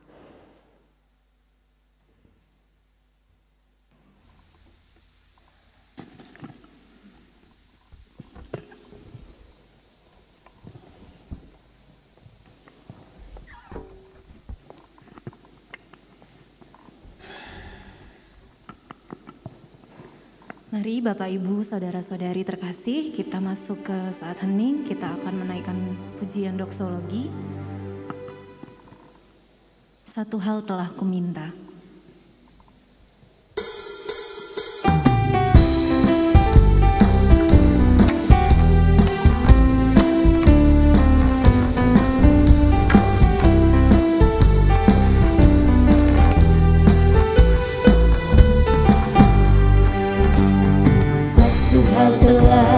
Mari Bapak Ibu Saudara-saudari terkasih, kita masuk ke saat hening. Kita akan menaikkan pujian doksologi. Satu hal telah kuminta.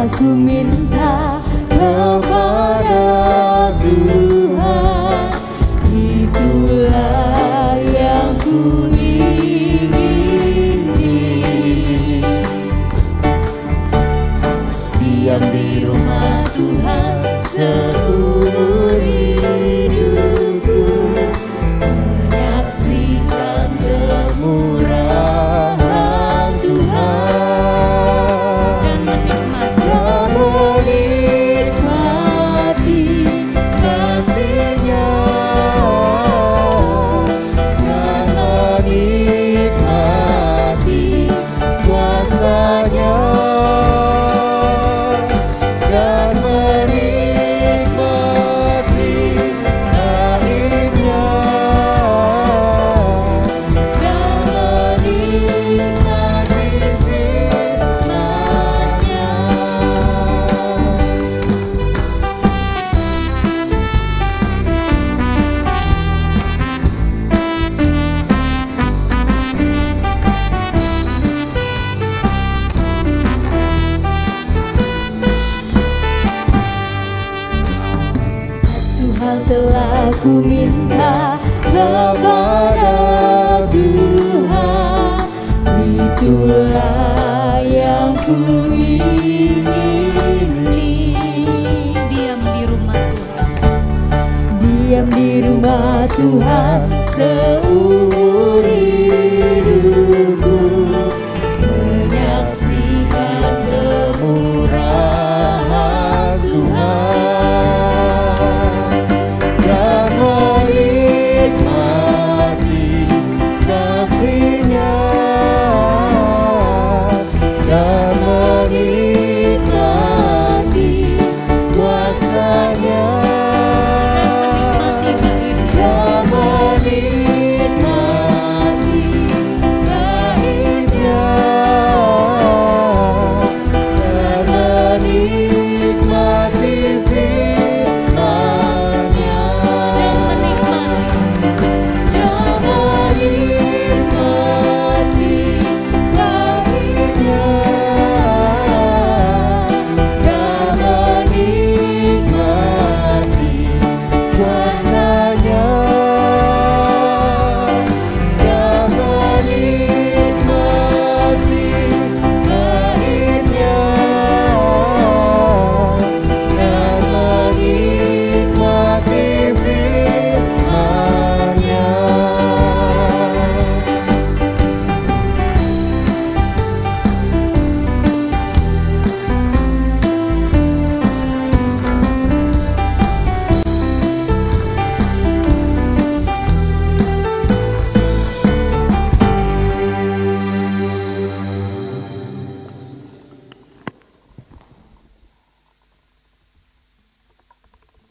Aku minta kepada Tuhan, itulah yang ku ingini. Diam di rumah Tuhan seumur hidupku, menyaksikan kemurahan Tuhan dan menikmati kasih-Nya, dan menikmati kuasa-Nya, dan menikmati kain-Nya, dan menikmati firman-Nya. Satu hal telah ku minta kepada Tuhan, itulah yang ku ingini. diam di rumah Tuhan. Diam di rumah Tuhan seumur hidupku, menyaksikan kemurahan Tuhan, dan menikmati kasih-Nya, dan menikmati kuasa-Nya, dan menikmati kain-Nya, dan menikmati firman-Nya, dan menikmati kasih-Nya, dan menikmati kuasa-Nya, dan menikmati kain-Nya, dan menikmati firman-Nya.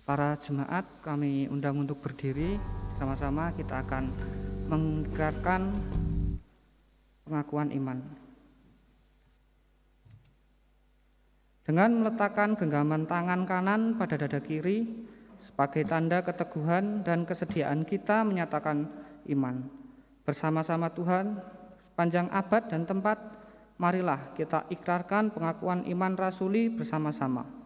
Para jemaat kami undang untuk berdiri, sama-sama kita akan mengikrarkan pengakuan iman. Dengan meletakkan genggaman tangan kanan pada dada kiri sebagai tanda keteguhan dan kesediaan kita menyatakan iman. Bersama-sama Tuhan, sepanjang abad dan tempat, marilah kita ikrarkan pengakuan iman rasuli bersama-sama.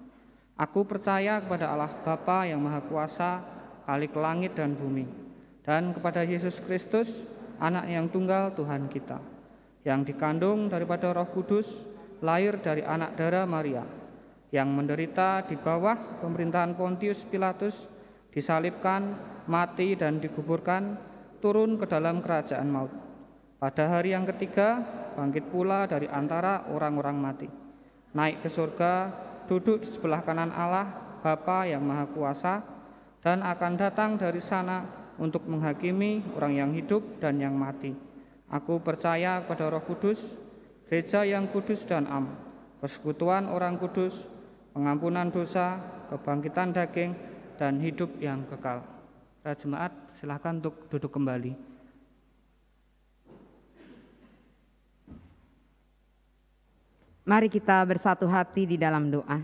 Aku percaya kepada Allah Bapa yang Maha Kuasa, Khalik langit dan bumi, dan kepada Yesus Kristus, Anak yang tunggal Tuhan kita, yang dikandung daripada Roh Kudus, lahir dari anak darah Maria, yang menderita di bawah pemerintahan Pontius Pilatus, disalibkan, mati dan dikuburkan, turun ke dalam kerajaan maut. Pada hari yang ketiga, bangkit pula dari antara orang-orang mati, naik ke surga, duduk di sebelah kanan Allah Bapa yang Maha Kuasa, dan akan datang dari sana untuk menghakimi orang yang hidup dan yang mati. Aku percaya kepada Roh Kudus, gereja yang kudus dan am, persekutuan orang kudus, pengampunan dosa, kebangkitan daging, dan hidup yang kekal. Para jemaat, silakan untuk duduk kembali. Mari kita bersatu hati di dalam doa.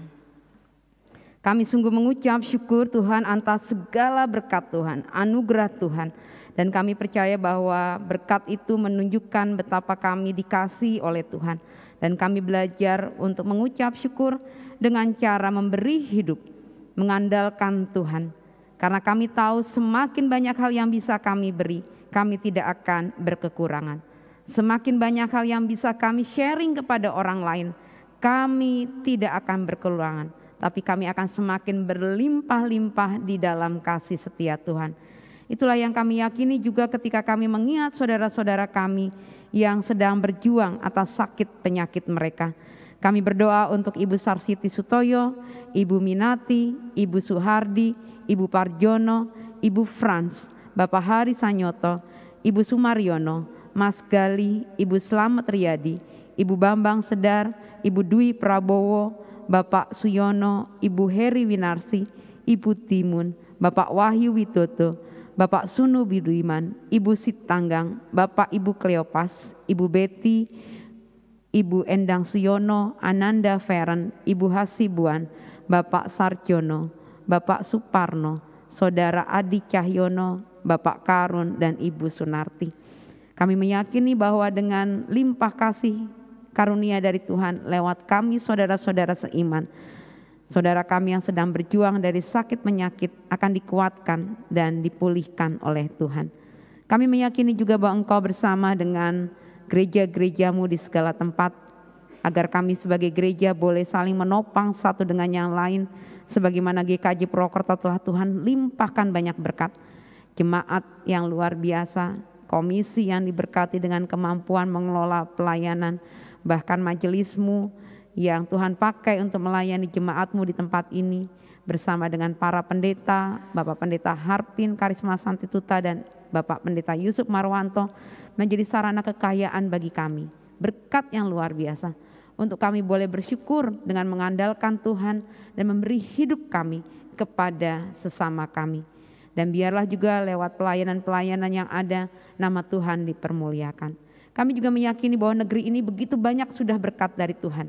Kami sungguh mengucap syukur Tuhan atas segala berkat Tuhan, anugerah Tuhan. Dan kami percaya bahwa berkat itu menunjukkan betapa kami dikasihi oleh Tuhan. Dan kami belajar untuk mengucap syukur dengan cara memberi hidup, mengandalkan Tuhan. Karena kami tahu semakin banyak hal yang bisa kami beri, kami tidak akan berkekurangan. Semakin banyak hal yang bisa kami sharing kepada orang lain, kami tidak akan berkekurangan. tapi kami akan semakin berlimpah-limpah di dalam kasih setia Tuhan. Itulah yang kami yakini juga ketika kami mengingat saudara-saudara kami yang sedang berjuang atas sakit penyakit mereka. Kami berdoa untuk Ibu Sarsiti Sutoyo, Ibu Minati, Ibu Suhardi, Ibu Parjono, Ibu Frans, Bapak Hari Sanyoto, Ibu Sumaryono, Mas Gali, Ibu Slamet Riyadi, Ibu Bambang Sedar, Ibu Dwi Prabowo, Bapak Suyono, Ibu Heri Winarsi, Ibu Timun, Bapak Wahyu Widodo, Bapak Sunu Biduiman, Ibu Sitanggang, Bapak Ibu Kleopas, Ibu Betty, Ibu Endang Suyono, Ananda Feren, Ibu Hasibuan, Bapak Sarjono, Bapak Suparno, Saudara Adi Cahyono, Bapak Karun, dan Ibu Sunarti. Kami meyakini bahwa dengan limpah kasih karunia dari Tuhan lewat kami saudara-saudara seiman, saudara kami yang sedang berjuang dari sakit penyakit akan dikuatkan dan dipulihkan oleh Tuhan. Kami meyakini juga bahwa Engkau bersama dengan gereja-gerejamu di segala tempat, agar kami sebagai gereja boleh saling menopang satu dengan yang lain, sebagaimana GKJ Purwokerto telah Tuhan limpahkan banyak berkat. Jemaat yang luar biasa, komisi yang diberkati dengan kemampuan mengelola pelayanan, bahkan majelismu yang Tuhan pakai untuk melayani jemaatmu di tempat ini, bersama dengan para pendeta, Bapak Pendeta Harpin Karisma Santituta dan Bapak Pendeta Yusuf Marwanto, menjadi sarana kekayaan bagi kami, berkat yang luar biasa untuk kami boleh bersyukur dengan mengandalkan Tuhan dan memberi hidup kami kepada sesama kami. Dan biarlah juga lewat pelayanan-pelayanan yang ada, nama Tuhan dipermuliakan. Kami juga meyakini bahwa negeri ini begitu banyak sudah berkat dari Tuhan,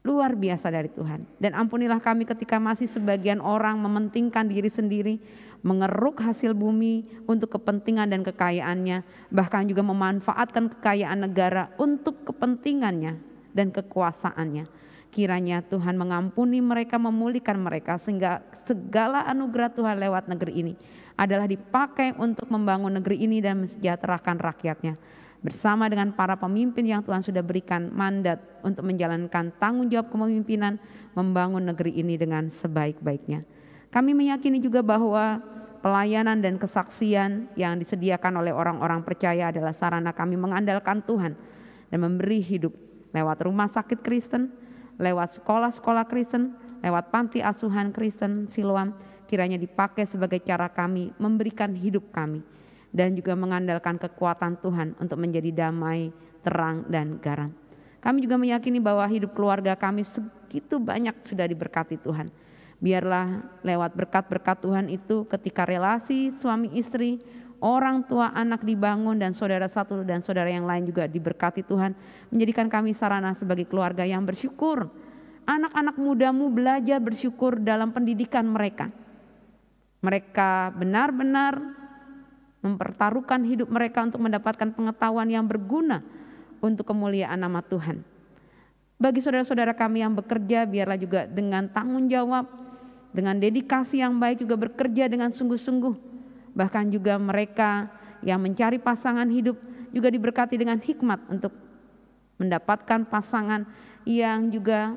luar biasa dari Tuhan. Dan ampunilah kami ketika masih sebagian orang mementingkan diri sendiri, mengeruk hasil bumi untuk kepentingan dan kekayaannya, bahkan juga memanfaatkan kekayaan negara untuk kepentingannya dan kekuasaannya. Kiranya Tuhan mengampuni mereka, memulihkan mereka, sehingga segala anugerah Tuhan lewat negeri ini adalah dipakai untuk membangun negeri ini dan mensejahterakan rakyatnya. Bersama dengan para pemimpin yang Tuhan sudah berikan mandat untuk menjalankan tanggung jawab kepemimpinan, membangun negeri ini dengan sebaik-baiknya. Kami meyakini juga bahwa pelayanan dan kesaksian yang disediakan oleh orang-orang percaya adalah sarana kami mengandalkan Tuhan dan memberi hidup lewat rumah sakit Kristen, lewat sekolah-sekolah Kristen, lewat panti asuhan Kristen Siloam, kiranya dipakai sebagai cara kami memberikan hidup kami dan juga mengandalkan kekuatan Tuhan untuk menjadi damai, terang, dan garam. Kami juga meyakini bahwa hidup keluarga kami segitu banyak sudah diberkati Tuhan. Biarlah lewat berkat-berkat Tuhan itu ketika relasi suami istri, orang tua anak dibangun, dan saudara satu dan saudara yang lain juga diberkati Tuhan, menjadikan kami sarana sebagai keluarga yang bersyukur. Anak-anak mudamu belajar bersyukur dalam pendidikan mereka. Mereka benar-benar mempertaruhkan hidup mereka untuk mendapatkan pengetahuan yang berguna untuk kemuliaan nama Tuhan. Bagi saudara-saudara kami yang bekerja, biarlah juga dengan tanggung jawab, dengan dedikasi yang baik juga bekerja dengan sungguh-sungguh. Bahkan juga mereka yang mencari pasangan hidup juga diberkati dengan hikmat untuk mendapatkan pasangan yang juga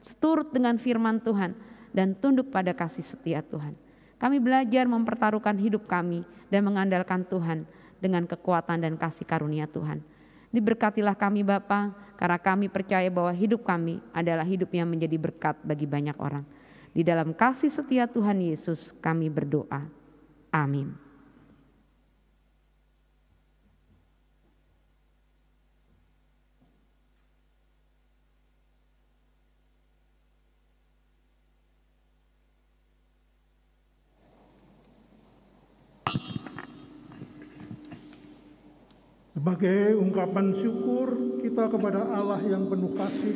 seturut dengan firman Tuhan dan tunduk pada kasih setia Tuhan. Kami belajar mempertaruhkan hidup kami dan mengandalkan Tuhan dengan kekuatan dan kasih karunia Tuhan. Diberkatilah kami Bapa, karena kami percaya bahwa hidup kami adalah hidup yang menjadi berkat bagi banyak orang. Di dalam kasih setia Tuhan Yesus kami berdoa. Amin. Sebagai ungkapan syukur kita kepada Allah yang penuh kasih,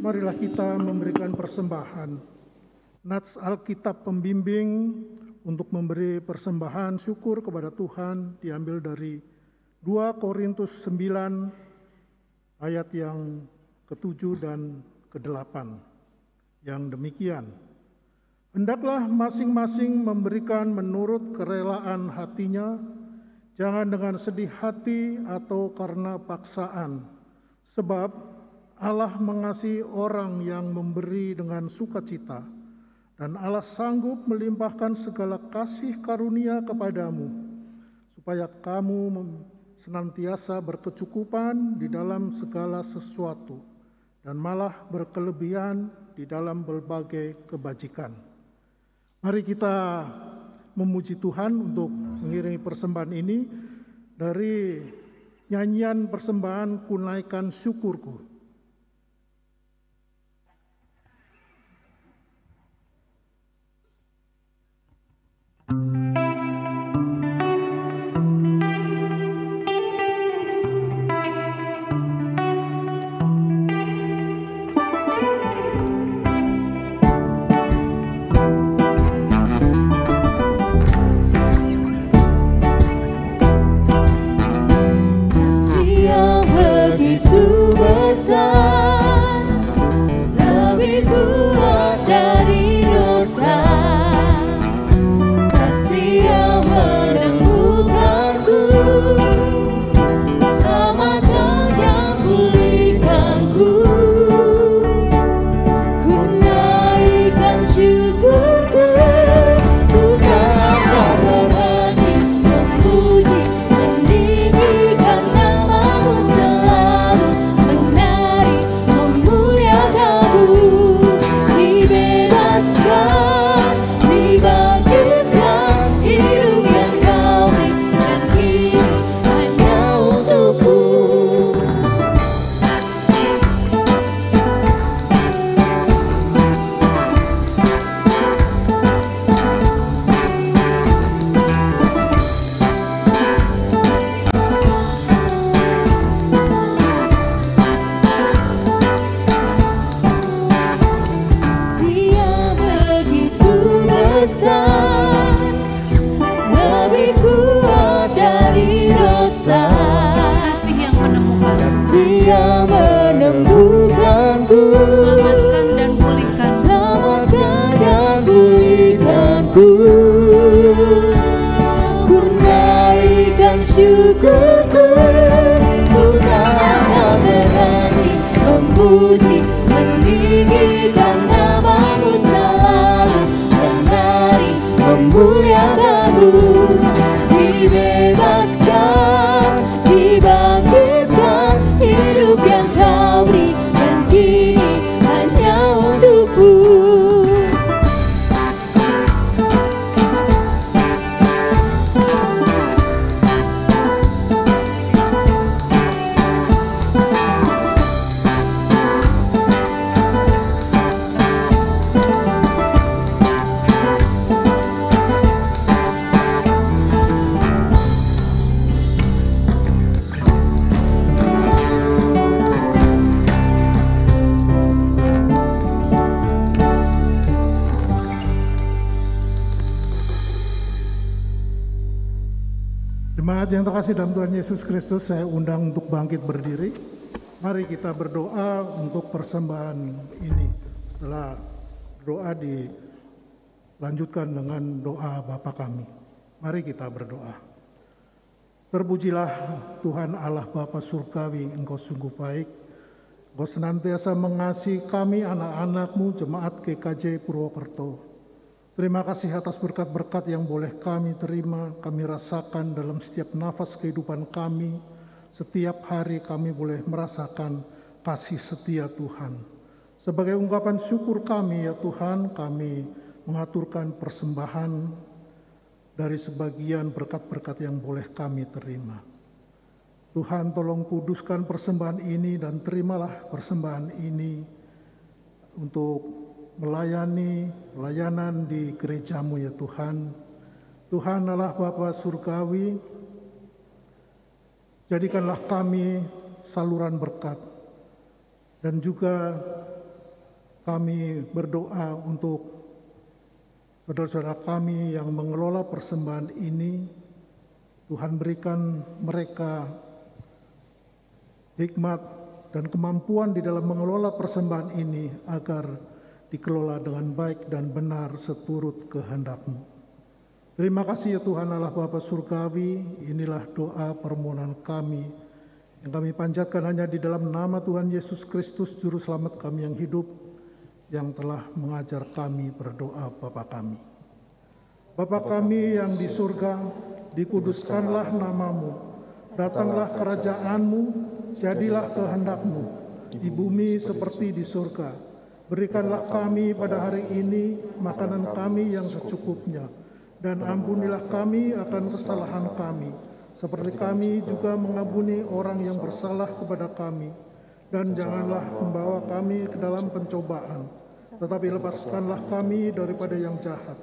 marilah kita memberikan persembahan. Nats Alkitab pembimbing untuk memberi persembahan syukur kepada Tuhan diambil dari 2 Korintus 9 ayat yang ke-7 dan ke-8 yang demikian. Hendaklah masing-masing memberikan menurut kerelaan hatinya, jangan dengan sedih hati atau karena paksaan, sebab Allah mengasihi orang yang memberi dengan sukacita, dan Allah sanggup melimpahkan segala kasih karunia kepadamu, supaya kamu senantiasa berkecukupan di dalam segala sesuatu, dan malah berkelebihan di dalam berbagai kebajikan. Mari kita memuji Tuhan untuk mengiringi persembahan ini dari nyanyian persembahan Kunaikan Syukurku. Lebih kuat dari dosa, kasih yang menemukanku, selamatkan dan pulihkanku. Ku naikkan syukurku, ku tak akan berhenti memuji, meninggikan namamu selalu, menari, memuliakanmu. Dibebaskan, dibangkitkan, hidup yang kau berikan kini hanya untukku. Kasih begitu besar, lebih kuat dari dosa, Kasih yang menemukan, kasih yang menemukanku, selamatkan dan pulihkan. selamatkan dan pulihkanku. Ku naikkan syukurku, ku tak akan berhenti memuji, meninggikan namamu selalu, menari, memuliakanmu. Dibebaskan, dibangkitkan, hidup yang kau berikan kini hanya untukku. Jemaat yang terkasih dalam Tuhan Yesus Kristus, saya undang untuk bangkit berdiri. Mari kita berdoa untuk persembahan ini. Setelah doa dilanjutkan dengan doa Bapa kami. Mari kita berdoa. Terpujilah Tuhan Allah Bapa Surgawi, Engkau sungguh baik. Engkau senantiasa mengasihi kami anak-anak-Mu Jemaat GKJ Purwokerto. Terima kasih atas berkat-berkat yang boleh kami terima, kami rasakan dalam setiap nafas kehidupan kami. Setiap hari kami boleh merasakan kasih setia Tuhan. Sebagai ungkapan syukur kami ya Tuhan, kami mengaturkan persembahan dari sebagian berkat-berkat yang boleh kami terima. Tuhan tolong kuduskan persembahan ini dan terimalah persembahan ini untuk melayani pelayanan di gereja-Mu ya Tuhan. Tuhan Allah Bapa Surgawi, jadikanlah kami saluran berkat. Dan juga kami berdoa untuk saudara-saudara kami yang mengelola persembahan ini. Tuhan berikan mereka hikmat dan kemampuan di dalam mengelola persembahan ini agar dikelola dengan baik dan benar seturut kehendak-Mu. Terima kasih ya Tuhan Allah Bapa Surgawi, inilah doa permohonan kami yang kami panjatkan hanya di dalam nama Tuhan Yesus Kristus, Juru Selamat kami yang hidup, yang telah mengajar kami berdoa Bapa kami. Bapa kami yang di surga, dikuduskanlah namamu, datanglah kerajaanmu, jadilah kehendak-Mu, di bumi seperti di surga. Berikanlah kami pada hari ini makanan kami yang secukupnya, dan ampunilah kami akan kesalahan kami, seperti kami juga mengampuni orang yang bersalah kepada kami. Dan janganlah membawa kami ke dalam pencobaan, tetapi lepaskanlah kami daripada yang jahat.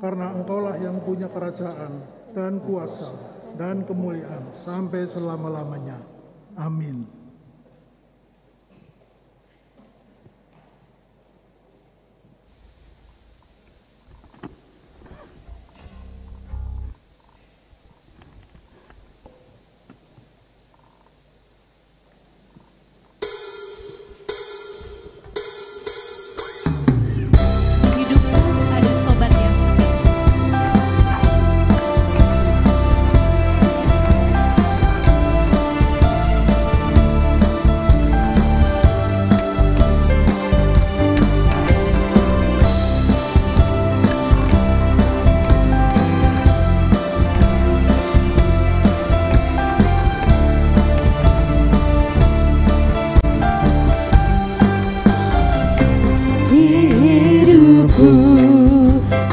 Karena Engkaulah yang punya kerajaan dan kuasa dan kemuliaan sampai selama-lamanya. Amin.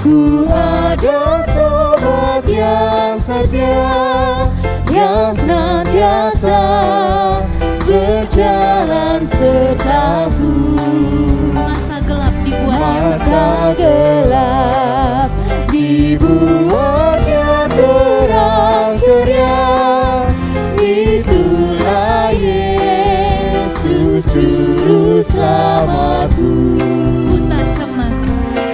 Ku ada sobat yang setia, yang senantiasa berjalan sertaku. Masa gelap dibuatnya Masa gelap dibuatnya terang ceria. Itulah Yesus Juru Selamatku.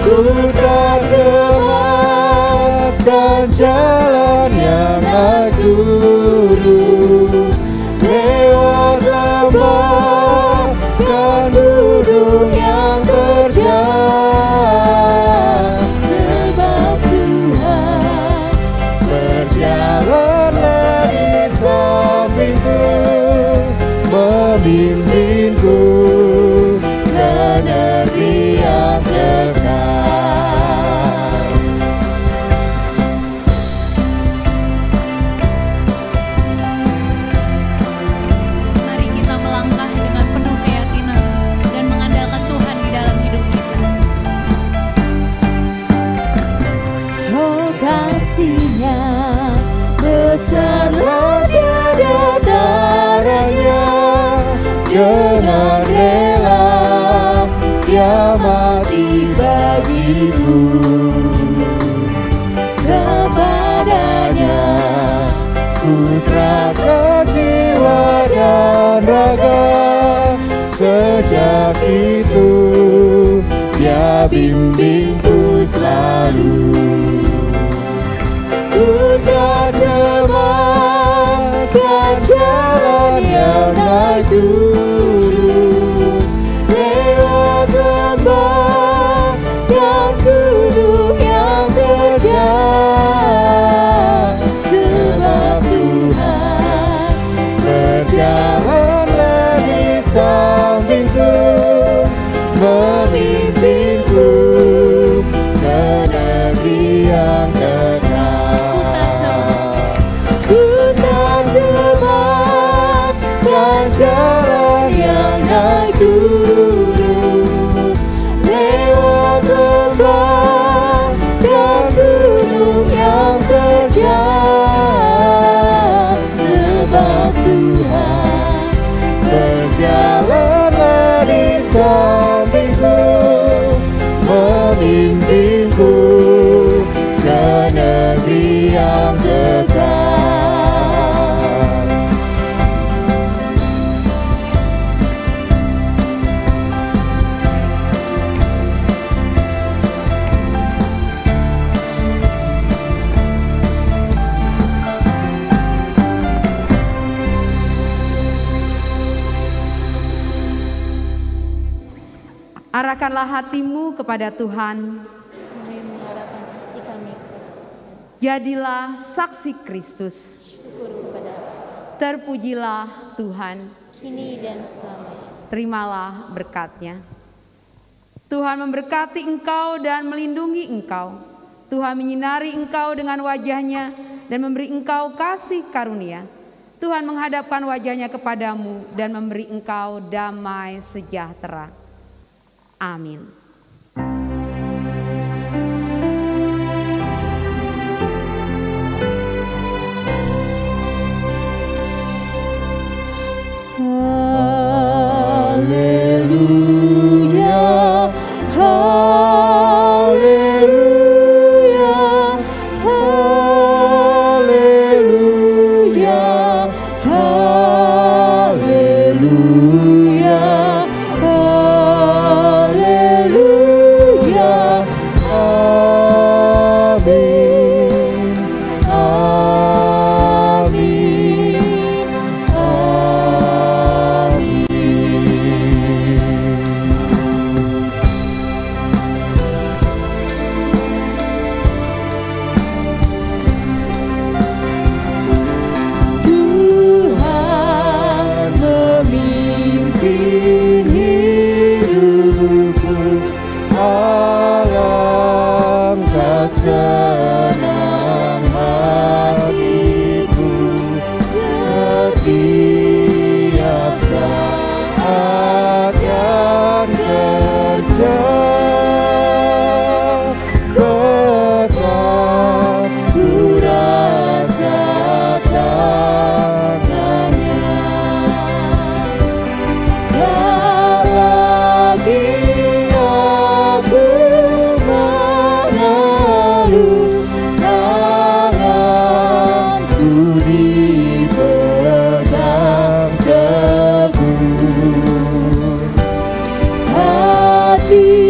Ku tak cemas dan jalan yang naik turun, lewat lembah dan gunung yang terjal. Sebab Tuhan berjalanlah di sampingku, memimpinku ke negeri yang kekal. Mari kita melangkah dengan penuh keyakinan dan mengandalkan Tuhan di dalam hidup kita. Oh, kasih-Nya besarlah tiada taranya, dengan rela Dia mati bagiku. Kepadanya ku serahkan jiwa dan raga. Sejak itu Dia bimbingku selalu. Ku tak cemas dan jalan yang naik turun, lewat lembah dan gunung yang terjal. Sebab Tuhan berjalanlah di sampingku, memimpinku ke negeri yang kekal. Ku tak cemas dan jalan yang naik turun, lewat lembah dan gunung yang terjal. Sebab Tuhan berjalanlah di sampingku, memimpinku ke negeri yang kekal. Arahkanlah hatimu kepada Tuhan. Kami mengarahkan hati kami kepada Jadilah saksi Kristus. syukur kepada Allah. Terpujilah Tuhan, kini dan selamanya. terimalah berkat-Nya. Tuhan memberkati engkau dan melindungi engkau. Tuhan menyinari engkau dengan wajah-Nya dan memberi engkau kasih karunia. Tuhan menghadapkan wajah-Nya kepadamu dan memberi engkau damai sejahtera. Amin. Haleluya, haleluya, haleluya, haleluya, haleluya, amin, amin, amin. Tuhan memimpin hidupku, alangkah senang hatiku setiap saat yang kerja. Tetap ku rasakan tak lagi aku mengeluh, tanganku dipegang teguh, hati